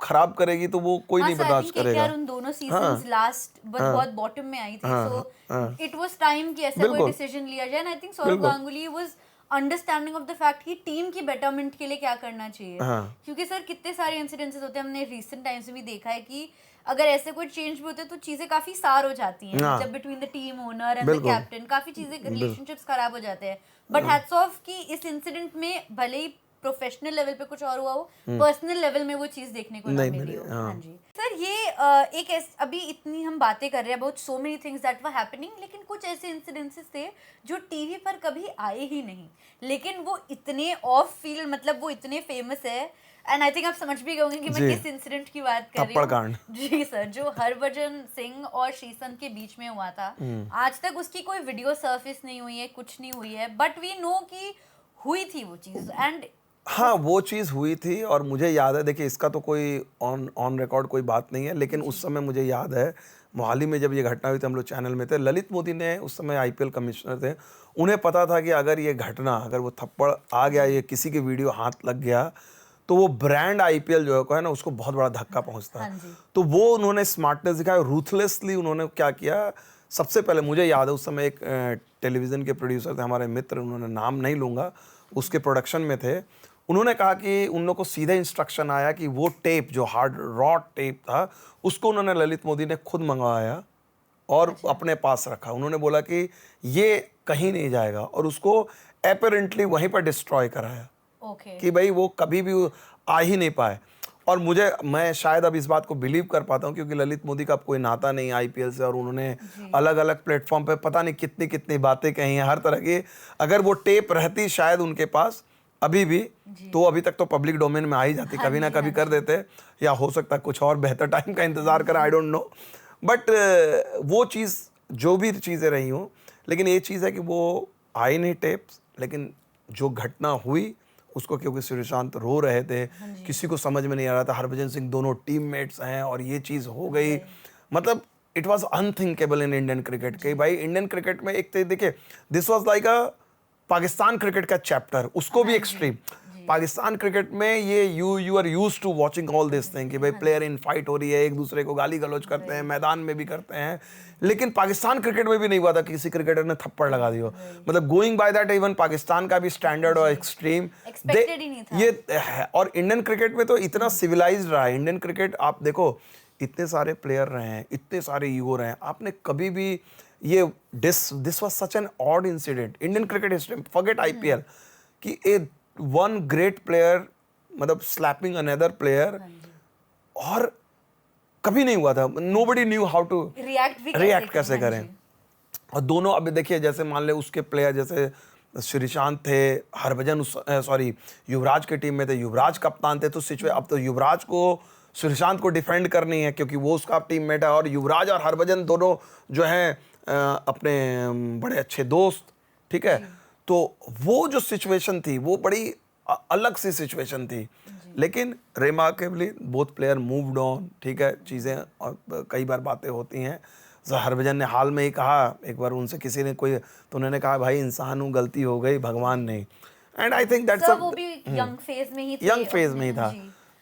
खराब करेगी तो वो कोई नहीं बर्दाश्त करेगा। उन दोनों सीजंस लास्ट बहुत बॉटम में आई थी, सो इट वाज टाइम कि ऐसा कोई डिसीजन लिया जाए, and I think Saurabh Ganguly was understanding of the fact कि टीम की बेटरमेंट के लिए क्या करना चाहिए। क्योंकि सर कितने सारे इंसिडेंसेस होते हैं, हमने रिसेंट टाइम्स में भी देखा है कि अगर ऐसे कोई चेंज भी होते हैं तो चीजें काफी सार हो जाती हैं, हाँ। जब between the team owner and the बिल्कुल। कैप्टन काफी चीजें रिलेशनशिप्स खराब हो जाते हैं। बट हैट्स ऑफ कि इस इंसिडेंट में भले ही प्रोफेशनल लेवल पे कुछ और हुआ हो, पर्सनल लेवल में वो चीज देखने को ना नहीं मिली मिली, हो। हाँ। हाँ जी सर, ये अभी इतनी हम बातें कर रहे हैं about so many things that were happening, लेकिन कुछ ऐसे इंसिडेंसेस थे जो टीवी पर कभी आए ही नहीं, लेकिन वो इतने ऑफ फील्ड, मतलब वो इतने फेमस है। एंड आई थिंक आप समझ भी गए होंगे कि मैं जी। किस इंसिडेंट की बात कर रही थप्पड़ हूँ। कांड। जी सर, जो हरभजन सिंह और श्रीसंत के बीच में हुआ था। आज तक उसकी कोई वीडियो सर्फिस नहीं हुई है, कुछ नहीं हुई है, बट वी नो कि हुई थी वो चीज। एंड हाँ, वो चीज़ हुई थी और मुझे याद है, देखिए इसका तो कोई ऑन ऑन रिकॉर्ड कोई बात नहीं है, लेकिन उस समय मुझे याद है मोहाली में जब ये घटना हुई थी, हम लोग चैनल में थे, ललित मोदी ने उस समय आईपीएल कमिश्नर थे, उन्हें पता था कि अगर ये घटना, अगर वो थप्पड़ आ गया, ये किसी के वीडियो हाथ लग गया, तो वो ब्रांड आईपीएल जो है ना, उसको बहुत बड़ा धक्का पहुंचता हाँ है। जी। तो वो उन्होंने स्मार्टनेस दिखाया, रूथलेसली उन्होंने क्या किया। सबसे पहले मुझे याद है उस समय एक टेलीविज़न के प्रोड्यूसर थे हमारे मित्र, उन्होंने नाम नहीं लूँगा, उसके प्रोडक्शन में थे। उन्होंने कहा कि उन लोग को सीधे इंस्ट्रक्शन आया कि वो टेप जो हार्ड रॉ टेप था, उसको उन्होंने ललित मोदी ने खुद मंगवाया और अपने पास रखा। उन्होंने बोला कि ये कहीं नहीं जाएगा, और उसको एपरेंटली वहीं पर डिस्ट्रॉय कराया ओके। कि भाई वो कभी भी आ ही नहीं पाए। और मैं शायद अब इस बात को बिलीव कर पाता हूँ, क्योंकि ललित मोदी का अब कोई नाता नहीं आईपीएल से, और उन्होंने अलग अलग प्लेटफॉर्म पे पता नहीं कितनी कितनी बातें कही हैं हर तरह की। अगर वो टेप रहती शायद उनके पास अभी भी, तो अभी तक तो पब्लिक डोमेन में आ ही जाती, कभी ना कभी कर देते, या हो सकता है कुछ और बेहतर टाइम का इंतजार कर, आई डोंट नो। बट वो चीज़, जो भी चीज़ें रही हों, लेकिन ये चीज़ है कि वो आई नहीं टेप्स, लेकिन जो घटना हुई उसको, क्योंकि श्रीशांत रो रहे थे, किसी को समझ में नहीं आ रहा था, हरभजन सिंह दोनों टीममेट्स हैं और ये चीज़ हो गई, मतलब it was unthinkable in Indian cricket कि भाई इंडियन क्रिकेट में एक, देखिए this was like a Pakistan cricket का चैप्टर, उसको भी एक्सट्रीम। पाकिस्तान क्रिकेट में ये you are used to watching all this thing कि भाई प्लेयर इन फाइट हो रही है, एक दूसरे को गाली गलौज करते हैं, मैदान में भी करते हैं, लेकिन पाकिस्तान क्रिकेट में भी नहीं हुआ था कि किसी क्रिकेटर ने थप्पड़ लगा दिया। मतलब going by that, even Pakistan का भी स्टैंडर्ड और एक्सट्रीम एक्सपेक्टेड ही नहीं था ये है। और इंडियन क्रिकेट में तो इतना सिविलाइज्ड रहा है इंडियन क्रिकेट, आप देखो इतने सारे प्लेयर रहे हैं, इतने सारे ईगो रहे हैं, आपने कभी भी ये this was such an odd incident Indian cricket history, forget IPL, कि ए वन ग्रेट प्लेयर मतलब स्लैपिंग अनदर प्लेयर, और कभी नहीं हुआ था। Nobody knew how to react कैसे करें। और दोनों, अब देखिए जैसे मान ले उसके प्लेयर जैसे श्रीशांत थे, हरभजन सॉरी युवराज के टीम में थे, युवराज कप्तान थे, तो सिचुएशन अब तो युवराज को श्रीशांत को डिफेंड करनी है क्योंकि वो उसका टीममेट है, और युवराज और हरभजन दोनों जो हैं अपने बड़े अच्छे दोस्त, ठीक है। तो वो जो सिचुएशन थी वो बड़ी अलग सी सिचुएशन थी, लेकिन remarkably both player moved on, ठीक है। चीज़ें कई बार बातें होती हैं, हरभजन ने हाल में ही कहा, एक बार उनसे किसी ने कोई, तो उन्होंने कहा भाई इंसान हूँ, गलती हो गई, भगवान नहीं। एंड आई थिंक दैट्स वो भी यंग फेज में ही थे, यंग फेज में ही था।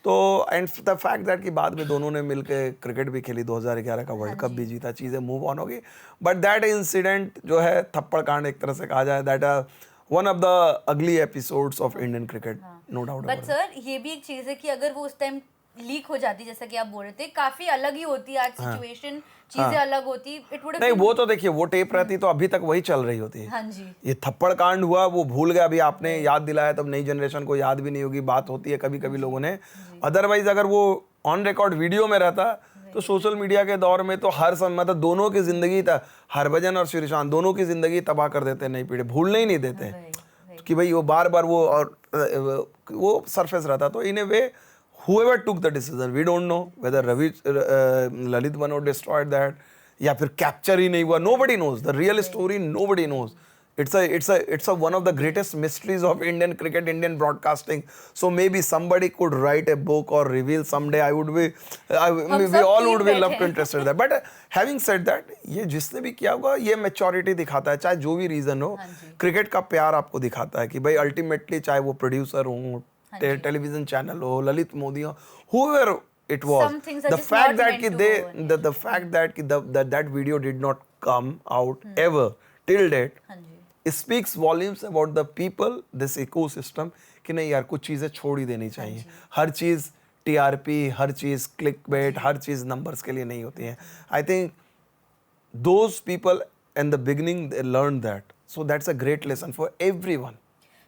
तो एंड द फैक्ट दैट कि बाद में दोनों ने मिलकर क्रिकेट भी खेली, 2011 का वर्ल्ड कप भी जीता, चीज़ें मूव ऑन हो गई। बट दैट इंसिडेंट जो है थप्पड़ कांड एक तरह से कहा जाए, that are one of the ugly episodes of Indian cricket, no doubt. But sir ये भी एक चीज़ है कि अगर वो उस टाइम लीक हो जाती, जैसा कि आप बोल रहे थे, काफी अलग ही होती आज सिचुएशन, चीजें अलग होती, इट वुड नहीं, वो तो देखिए वो टेप रहती तो अभी तक वही चल रही होती है। हाँ जी। ये थप्पड़ कांड हुआ, वो भूल गया, अभी आपने याद दिलाया, तब नई जनरेशन को याद भी नहीं होगी, बात होती है कभी कभी लोगों ने। अदरवाइज अगर वो ऑन रिकॉर्ड वीडियो में रहता तो सोशल मीडिया के दौर में तो हर समय मतलब दोनों की जिंदगी था, हरभजन और श्रीशांत दोनों की जिंदगी तबाह कर देते, नई पीढ़ी भूलने ही नहीं देते कि भाई वो बार बार वो, और वो सरफेस रहता। तो इन ए वे whoever took the decision, we don't know whether Lalit Manohar destroyed that या फिर कैप्चर ही नहीं हुआ, nobody knows the real story, nobody knows. It's a one of the greatest mysteries of Indian cricket, Indian broadcasting. So maybe somebody could write a book or reveal someday. We all would be love to interested that. But having said that, ये जिसने भी किया होगा ये मैच्योरिटी दिखाता है, चाहे जो भी रीजन हो, क्रिकेट का प्यार आपको दिखाता है कि भाई अल्टीमेटली चाहे वो प्रोड्यूसर हो, टेलीविजन चैनल हो, ललित मोदी हो, whoever it was, the fact that that video did not come out ever till date speaks volumes about the people, this ecosystem, कि नहीं यार कुछ चीज़ें छोड़ ही देनी चाहिए, हर चीज़ टीआरपी, हर चीज़ क्लिकबेट, हर चीज़ नंबर्स के लिए नहीं होती है. I think those people in the beginning they learned that, so that's a great lesson for everyone.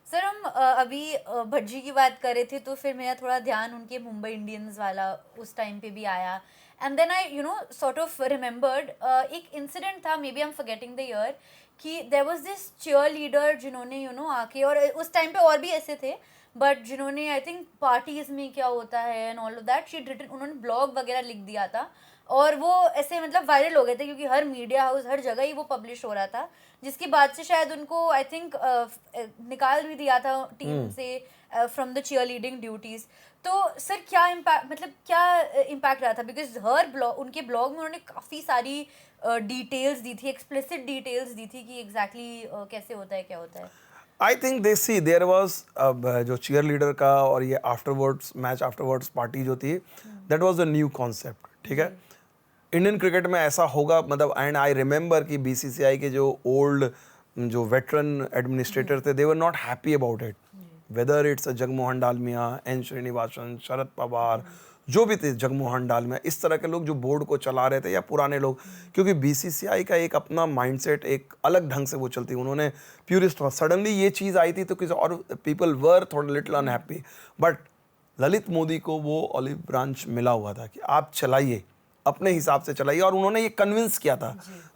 Sir हम अभी भज्जी की बात कर रहे थे तो फिर मेरा थोड़ा ध्यान उनके मुंबई इंडियंस वाला उस टाइम पे भी आया. And then I sort of remembered एक इंसिडेंट था, maybe I am forgetting the year, कि there was this cheerleader जिन्होंने आके, और उस टाइम पे और भी ऐसे थे, बट जिन्होंने आई थिंक पार्टीज में क्या होता है and all of that, she written, उन्होंने ब्लॉग वगैरह लिख दिया था और वो ऐसे मतलब वायरल हो गए थे क्योंकि हर मीडिया हाउस हर जगह ही वो पब्लिश हो रहा था, जिसकी बाद से शायद उनको आई थिंक निकाल भी दिया था टीम से from the cheer leading duties. तो सर क्या इम्पैक्ट, मतलब क्या इम्पैक्ट रहा था, बिकॉज हर ब्लॉग, उनके ब्लॉग में उन्होंने काफ़ी सारी डिटेल्स दी थी, एक्सप्लिसिट डिटेल्स दी थी कि एग्जैक्टली कैसे होता है, क्या होता है. I think they see there was जो चीयर लीडर का और ये आफ्टरवर्ड्स मैच आफ्टरवर्ड्स पार्टी जो थी, that was a new concept. ठीक है, इंडियन क्रिकेट में ऐसा होगा मतलब. एंड आई रिमेंबर कि बीसीसीआई के जो ओल्ड जो वेटरन एडमिनिस्ट्रेटर थे, they were not happy about it, whether it's Jagmohan Dalmiya, N Srinivasan, Sharad Pawar, जो भी थे, जगमोहन डालमिया, इस तरह के लोग जो बोर्ड को चला रहे थे या पुराने लोग, क्योंकि बीसीसीआई का एक अपना माइंडसेट, एक अलग ढंग से वो चलती, उन्होंने प्यूरिस्ट. सडनली ये चीज़ आई थी तो किसी और पीपल वर थोड़ा little unhappy, but Lalit Modi को वो ऑलिव ब्रांच मिला हुआ था कि आप चलाइए, अपने हिसाब से चलाइए. और उन्होंने ये कन्विंस किया था,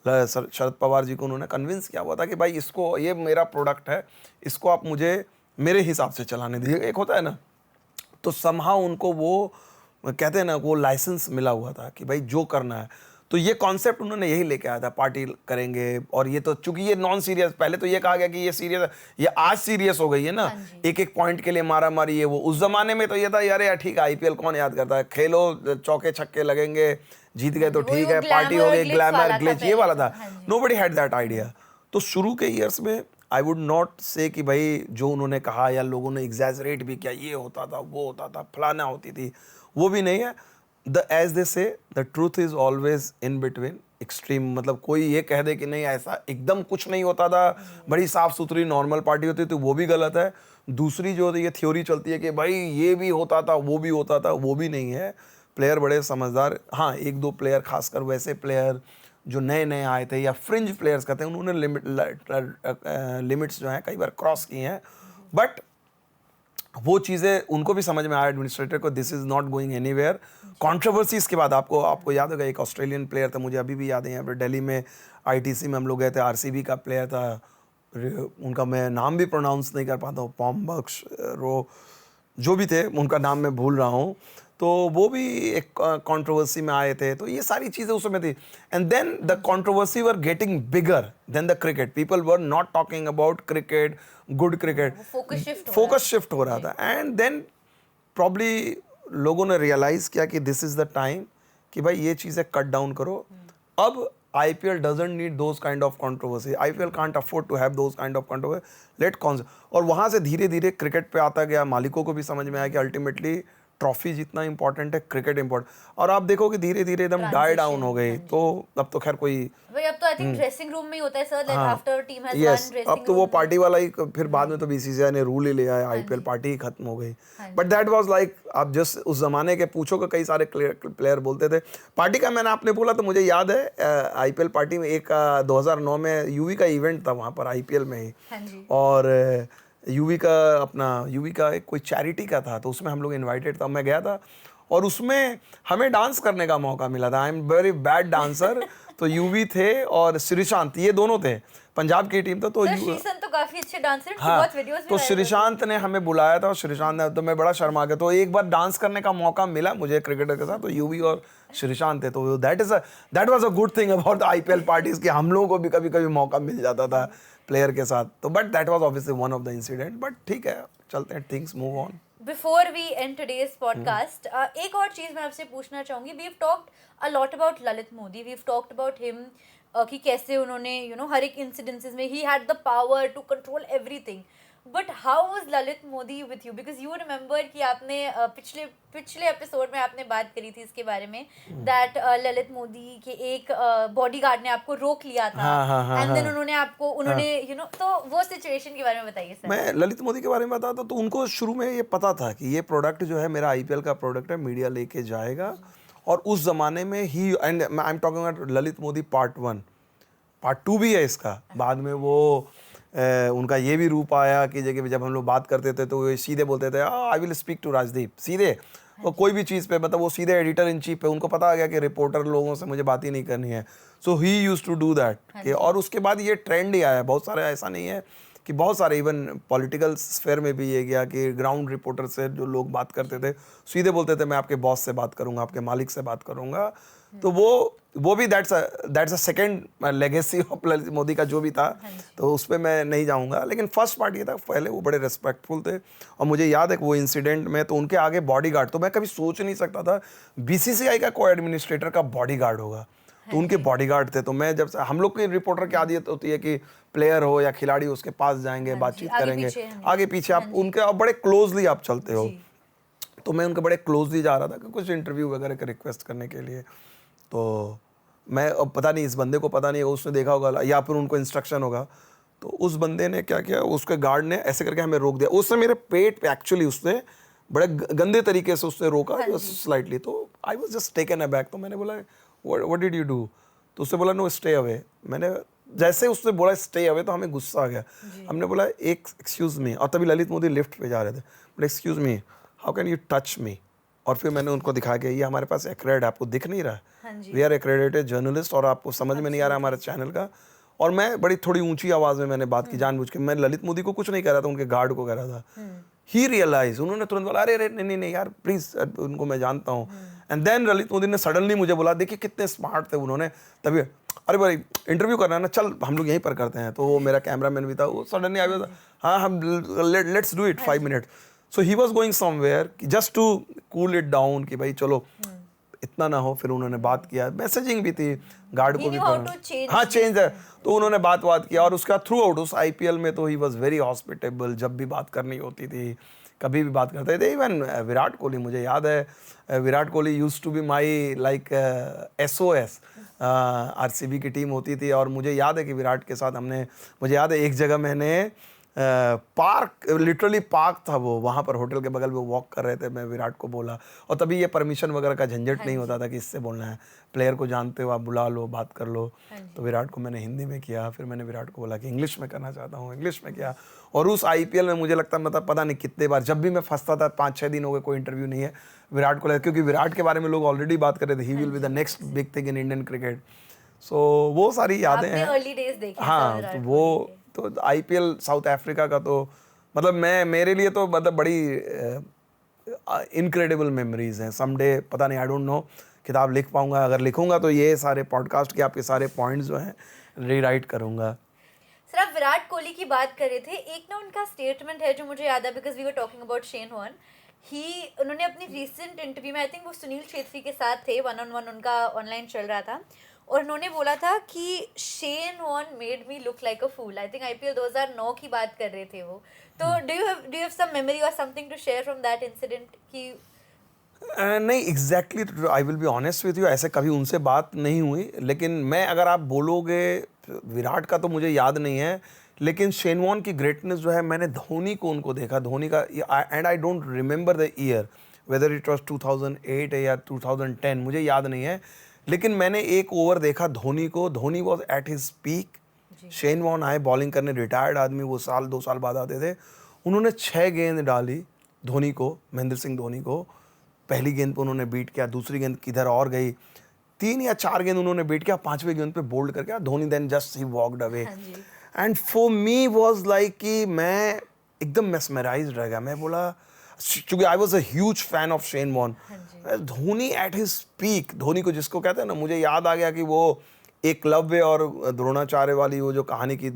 शरद पवार जी को उन्होंने कन्विंस किया हुआ था कि भाई इसको, ये मेरा प्रोडक्ट है, इसको आप मुझे मेरे हिसाब से चलाने दीजिए. एक होता है ना, तो समहाउ उनको वो कहते हैं ना, वो लाइसेंस मिला हुआ था कि भाई जो करना है. तो ये कॉन्सेप्ट उन्होंने यही लेके आया था, पार्टी करेंगे. और ये तो चूंकि ये नॉन सीरियस, पहले तो ये कहा गया कि ये सीरियस है, ये आज सीरियस हो गई है ना, एक एक पॉइंट के लिए मारा मारी है. वो उस जमाने में तो ये था यार यार ठीक है, आईपीएल कौन याद करता है, खेलो, चौके छक्के लगेंगे, जीत गए तो ठीक है, पार्टी हो गई, ग्लैमर ग्लिच, ये वाला था. Nobody had that idea. तो शुरू के ईयर्स में आई वुड नॉट से कि भाई जो उन्होंने कहा या लोगों ने एग्जैजरेट भी किया, ये होता था, वो होता था, फलाना होती थी, वो भी नहीं है. एज दे से the truth is always in between extreme. मतलब कोई ये कह दे कि नहीं ऐसा एकदम कुछ नहीं होता था, बड़ी साफ सुथरी नॉर्मल पार्टी होती थी, वो भी गलत है. दूसरी जो ये थ्योरी चलती है कि भाई ये भी होता था, वो भी होता था, वो भी नहीं है. प्लेयर बड़े समझदार, हाँ एक दो प्लेयर, खासकर वैसे प्लेयर जो नए नए आए थे या फ्रिंज प्लेयर्स कहते हैं, उन्होंने लिमिट्स जो हैं कई बार क्रॉस की हैं. बट वो चीज़ें उनको भी समझ में आया, एडमिनिस्ट्रेटर को, this is not going anywhere. Controversies के बाद आपको याद होगा, एक ऑस्ट्रेलियन प्लेयर था, मुझे अभी भी याद है, यहाँ पर दिल्ली में आईटीसी में हम लोग गए थे, आरसीबी का प्लेयर था, उनका मैं नाम भी प्रोनाउंस नहीं कर पाता हूँ, पॉम्बक्स रो, जो भी थे, उनका नाम मैं भूल रहा हूँ. तो वो भी एक कंट्रोवर्सी में आए थे. तो ये सारी चीज़ें उस समय थी. And then the controversy were getting bigger than the cricket. People were not talking about cricket, good cricket, focus shift हो रहा था. एंड देन प्रॉब्ली लोगों ने रियलाइज़ किया कि दिस इज़ द टाइम कि भाई ये चीज़ें कट डाउन करो. अब IPL doesn't need those kind of controversy. IPL can't afford to have those kind of controversy. और वहाँ से धीरे धीरे क्रिकेट पे आता गया. मालिकों को भी समझ में आया कि अल्टीमेटली ट्रॉफी जितना इंपॉर्टेंट है, क्रिकेट इंपॉर्टेंट. और आप देखो कि धीरे धीरे एकदम डाई डाउन हो गई. तो अब तो खैर कोई भाई, अब तो आई थिंक ड्रेसिंग रूम में ही होता है sir, like after team has yes, one dressing अब तो वो पार्टी वाला ही. फिर बाद में तो बीसीसीआई ने रूल ही ले आया, IPL पार्टी ही खत्म हो गई. बट दैट वाज लाइक, आप जस्ट उस जमाने के पूछो कि कई सारे प्लेयर बोलते थे पार्टी का. मैंने आपने बोला तो मुझे याद है, IPL पार्टी में एक 2009 में यूवी का इवेंट था वहाँ पर IPL में ही. और यूवी का एक कोई चैरिटी का था, तो उसमें हम लोग इन्वाइटेड था, मैं गया था. और उसमें हमें डांस करने का मौका मिला था. I am very bad dancer. तो यूवी थे और श्रीशांत, ये दोनों थे, पंजाब की टीम था. तो श्रीशांत तो काफी अच्छे डांसर हैं, हाँ, बहुत वीडियोस भी तो श्रीशांत ने हमें बुलाया था, और श्रीशांत ने, तो मैं बड़ा शर्मा गया. तो एक बार डांस करने का मौका मिला मुझे क्रिकेटर के साथ, तो यूवी और श्रीशांत थे. तो that was a good thing about the IPL parties कि हम लोगों को भी कभी कभी मौका मिल जाता था प्लेयर के साथ. तो but that was obviously one of the incident. But ठीक है, चलते हैं, things move on. Before we end today's podcast, एक और चीज मैं आपसे पूछना चाहूंगी. We have talked a lot about Lalit Modi, we have talked about him, कि कैसे उन्होंने हर एक इंसिडेंसेस में ही had the power to control everything. But how was Lalit Modi with you, because you remember कि आपने पिछले एपिसोड में आपने बात करी थी इसके बारे में दैट ललित मोदी के एक बॉडीगार्ड ने आपको रोक लिया था एंड देन उन्होंने तो वो सिचुएशन के बारे में बताइए सर। मैं ललित मोदी के बारे में बताता तो उनको शुरू में ये पता था कि ये प्रोडक्ट जो है मेरा आईपीएल का प्रोडक्ट है, मीडिया लेके जाएगा। और उस ज़माने में ही and I am talking about Lalit Modi part 1, part 2 भी है इसका। बाद में वो उनका ये भी रूप आया कि जब हम लोग बात करते थे तो वो सीधे बोलते थे I will speak to Rajdeep, सीधे। वो कोई भी चीज़ पे मतलब वो सीधे एडिटर इन चीफ पे, उनको पता आ गया कि रिपोर्टर लोगों से मुझे बात ही नहीं करनी है। So he used to do that. और उसके बाद ये ट्रेंड ही आया बहुत सारे, ऐसा नहीं है कि बहुत सारे, इवन पॉलिटिकल स्फेयर में भी ये गया कि ग्राउंड रिपोर्टर से जो लोग बात करते थे सीधे बोलते थे मैं आपके बॉस से बात करूंगा, आपके मालिक से बात करूंगा। तो वो भी that's a second legacy of Lalit Modi का जो भी था, तो उस पर मैं नहीं जाऊंगा। लेकिन फर्स्ट पार्ट ये था, पहले वो बड़े रिस्पेक्टफुल थे। और मुझे याद है कि वो इंसिडेंट में तो उनके आगे बॉडीगार्ड, तो मैं कभी सोच नहीं सकता था बीसीसीआई का को एडमिनिस्ट्रेटर का बॉडीगार्ड होगा। तो उनके बॉडीगार्ड थे। तो मैं जब हम लोग के रिपोर्टर की आदत होती है कि प्लेयर हो या खिलाड़ी उसके पास जाएंगे, बातचीत करेंगे आगे पीछे, आप उनके आप बड़े क्लोजली आप चलते हो। तो मैं उनके बड़े क्लोजली जा रहा था कि कुछ इंटरव्यू वगैरह का रिक्वेस्ट करने के लिए। तो मैं अब पता नहीं इस बंदे को पता नहीं उसने देखा होगा या फिर उनको इंस्ट्रक्शन होगा। तो उस बंदे ने क्या किया, उसके गार्ड ने ऐसे करके हमें रोक दिया। उसने मेरे पेट पे एक्चुअली उसने बड़े गंदे तरीके से उसने रोका स्लाइटली। तो I was just taken aback. तो मैंने बोला व्हाट डिड यू डू? तो उसने बोला नो स्टे अवे। मैंने जैसे उसने बोला स्टे अवे तो हमें गुस्सा आ गया। हमने बोला एक एक्सक्यूज़ मी, और तभी ललित मोदी लिफ्ट पे जा रहे थे। बोले excuse me, how can you touch me? और फिर मैंने उनको दिखा के ये हमारे पास एक्रेड, आपको दिख नहीं रहा, वी आर एक्रेडिटेड जर्नलिस्ट, और आपको समझ में नहीं आ रहा हमारे चैनल का। और मैं बड़ी थोड़ी ऊंची आवाज़ में मैंने बात की जानबूझ के। मैं ललित मोदी को कुछ नहीं कह रहा था, उनके गार्ड को कह रहा था। ही रियलाइज, उन्होंने तुरंत बोला अरे नहीं यार प्लीज, उनको मैं जानता हूँ। एंड देन ललित मोदी ने सडनली मुझे बोला, देखिए कितने स्मार्ट थे उन्होंने। तभी अरे भाई इंटरव्यू करना है ना, चल हम लोग यहीं पर करते हैं। तो वो मेरा कैमरामैन भी था, वो सडनली आ गया था, हाँ हम लेट्स डू इट 5 मिनट। So he was going somewhere just to cool it down कि भाई चलो इतना ना हो। फिर उन्होंने बात किया, मैसेजिंग भी थी, गार्ड को भी हाँ चेंज है। तो उन्होंने बात किया। और उसका थ्रू आउट उस आईपीएल में तो ही वॉज वेरी हॉस्पिटेबल। जब भी बात करनी होती थी, कभी भी बात करते थे। इवन विराट कोहली, मुझे याद है Virat Kohli used to be my like SOS। RCB की टीम होती थी और मुझे याद है कि विराट के साथ मुझे याद है एक जगह मैंने पार्क, लिटरली पार्क था वो, वहाँ पर होटल के बगल में वॉक कर रहे थे, मैं विराट को बोला। और तभी ये परमिशन वगैरह का झंझट नहीं होता था कि इससे बोलना है, प्लेयर को जानते हो आप बुला लो, बात कर लो। तो विराट को मैंने हिंदी में किया, फिर मैंने विराट को बोला कि इंग्लिश में करना चाहता हूँ, इंग्लिश में किया। और उस IPL में मुझे लगता मतलब पता नहीं कितने बार, जब भी मैं फंसता था, 5-6 दिन हो गए कोई इंटरव्यू नहीं है, विराट को लगा, क्योंकि विराट के बारे में लोग ऑलरेडी बात कर रहे थे, he will be the next big thing in Indian cricket. So वो सारी यादें हैं। हाँ, तो वो तो IPL साउथ अफ्रीका का तो मतलब मेरे लिए तो मतलब बड़ी इनक्रेडिबल मेमोरीज हैं। समडे पता नहीं, आई डोंट नो किताब लिख पाऊंगा, अगर लिखूंगा तो ये सारे पॉडकास्ट के आपके सारे पॉइंट्स जो हैं रीराइट करूंगा। सर आप विराट कोहली की बात कर रहे थे, एक ना उनका स्टेटमेंट है जो मुझे याद है, because we were talking about Shane Warne. उन्होंने अपनी रीसेंट इंटरव्यू में, आई थिंक वो सुनील छेत्री के साथ थे, 1-on-1 उनका ऑनलाइन चल रहा था, और उन्होंने बोला था कि Shane Warne made me look like a fool. I think IPL 2009 की बात कर रहे थे वो। तो do you have some memory और something to share from that incident? कि नहीं exactly, I will be honest with you, ऐसे कभी उनसे बात नहीं हुई। लेकिन मैं अगर आप बोलोगे विराट का तो मुझे याद नहीं है, लेकिन शेन वॉर्न की ग्रेटनेस जो है, मैंने धोनी को उनको देखा, धोनी का, and I don't remember the year whether it was 2008 या 2010, मुझे याद नहीं है। लेकिन मैंने एक ओवर देखा धोनी को, Dhoni was at his peak. Shane Warne आए बॉलिंग करने, रिटायर्ड आदमी, वो 2 साल बाद आते थे। उन्होंने 6 गेंद डाली धोनी को, महेंद्र सिंह धोनी को। पहली गेंद पे उन्होंने बीट किया, दूसरी गेंद किधर और गई, 3 या 4 गेंद उन्होंने बीट किया, 5वें गेंद पे बोल्ड करके Dhoni then just he walked away. And for me was like कि मैं एकदम मेस्मराइज्ड रह गया। मैं बोला, क्योंकि I was a huge fan of Shane Warne, Dhoni at his peak, Dhoni को जिसको कहते हैं ना, मुझे याद आ गया कि वो एकलव्य और द्रोणाचार्य वाली वो जो कहानी की,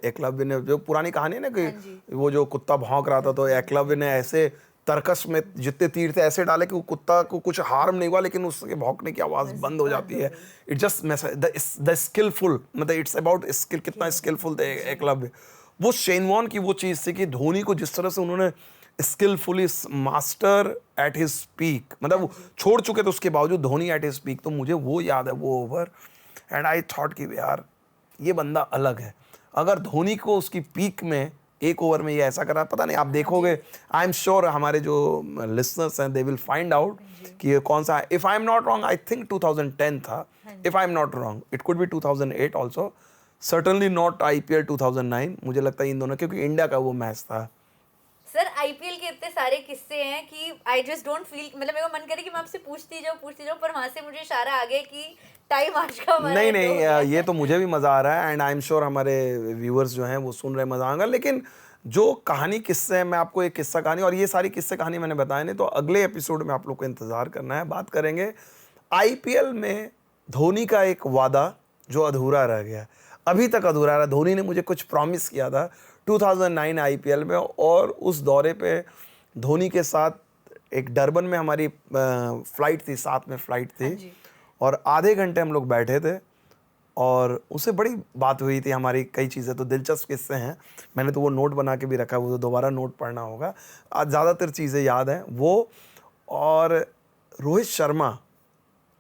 एकलव्य ने जो पुरानी कहानी है ना कि वो जो कुत्ता भौंक रहा था, तो एकलव्य ने ऐसे तरकस में जितने तीर थे ऐसे डाले कि वो कुत्ता को कुछ हार्म नहीं हुआ, लेकिन उसके भौंकने की आवाज़ बंद हो जाती है। इट जस्ट द स्किलफुल, मतलब इट्स अबाउट स्किल, कितना स्किलफुल थे एकलव्य। वो शेन वॉर्न की वो चीज़ थी कि धोनी को जिस तरह से उन्होंने skilfully master eight his peak, मतलब वो छोड़ चुके थे उसके बावजूद धोनी एट हिज पीक, तो मुझे वो याद है वो ओवर, एंड आई थॉट कि यार ये बंदा अलग है। अगर धोनी को उसकी पीक में एक ओवर में ये ऐसा करा, पता नहीं आप देखोगे, आई एम श्योर हमारे जो लिसनर्स हैं दे विल फाइंड आउट कि ये कौन सा है। If I am not wrong I think 2010 था, if I am not wrong it could be 2008 also, certainly not IPL 2009, मुझे लगता है इन दोनों, क्योंकि इंडिया का वो मैच था। सर आईपीएल के इतने सारे किस्से हैं कि आई जस्ट डोंट फील, मतलब मेरा मन करे कि मैं आपसे पूछती जाऊँ, पर वहां से मुझे इशारा आ गया कि टाइम आज का हमारा नहीं end हो गया। ये तो मुझे भी मज़ा आ रहा है, एंड आई एम श्योर हमारे व्यूअर्स जो हैं वो सुन रहे मज़ा आएगा। लेकिन जो कहानी किस्से हैं, मैं आपको एक किस्सा कहानी, और ये सारी किस्से कहानी मैंने बताए नहीं, तो अगले एपिसोड में आप लोग को इंतज़ार करना है। बात करेंगे IPL में धोनी का एक वादा जो अधूरा रह गया, अभी तक अधूरा रहा। धोनी ने मुझे कुछ प्रॉमिस किया था 2009 IPL में, और उस दौरे पे धोनी के साथ एक डरबन में हमारी फ्लाइट थी, साथ में फ्लाइट थी, और आधे घंटे हम लोग बैठे थे और उससे बड़ी बात हुई थी हमारी। कई चीज़ें तो दिलचस्प किस्से हैं, मैंने तो वो नोट बना के भी रखा है, वो तो दोबारा नोट पढ़ना होगा। आज ज़्यादातर चीज़ें याद हैं वो, और रोहित शर्मा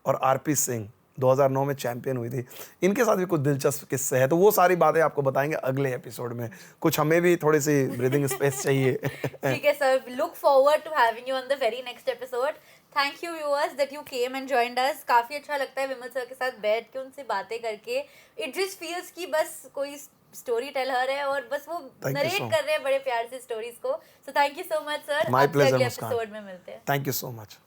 और RP सिंह 2009 में चैंपियन हुई थी, इनके साथ भी कुछ दिलचस्प किस्से हैं, तो वो सारी बातें आपको बताएंगे अगले एपिसोड में। कुछ हमें भी थोड़ी सी ब्रीदिंग स्पेस चाहिए। ठीक है sir, look forward to having you on the very next episode. Thank you viewers that you came and joined us. काफ़ी अच्छा लगता है विमल सर के साथ बैठ के उनसे बातें करके। इट जस्ट फील्स कि बस कोई स्टोरी टेलर है और बस वो नरेट कर रहे हैं बड़े प्यार से स्टोरीज को। So thank you so much sir, my आपसे प्लेजर अगले मुस्कान, एपिसोड में मिलते हैं। Thank you so much.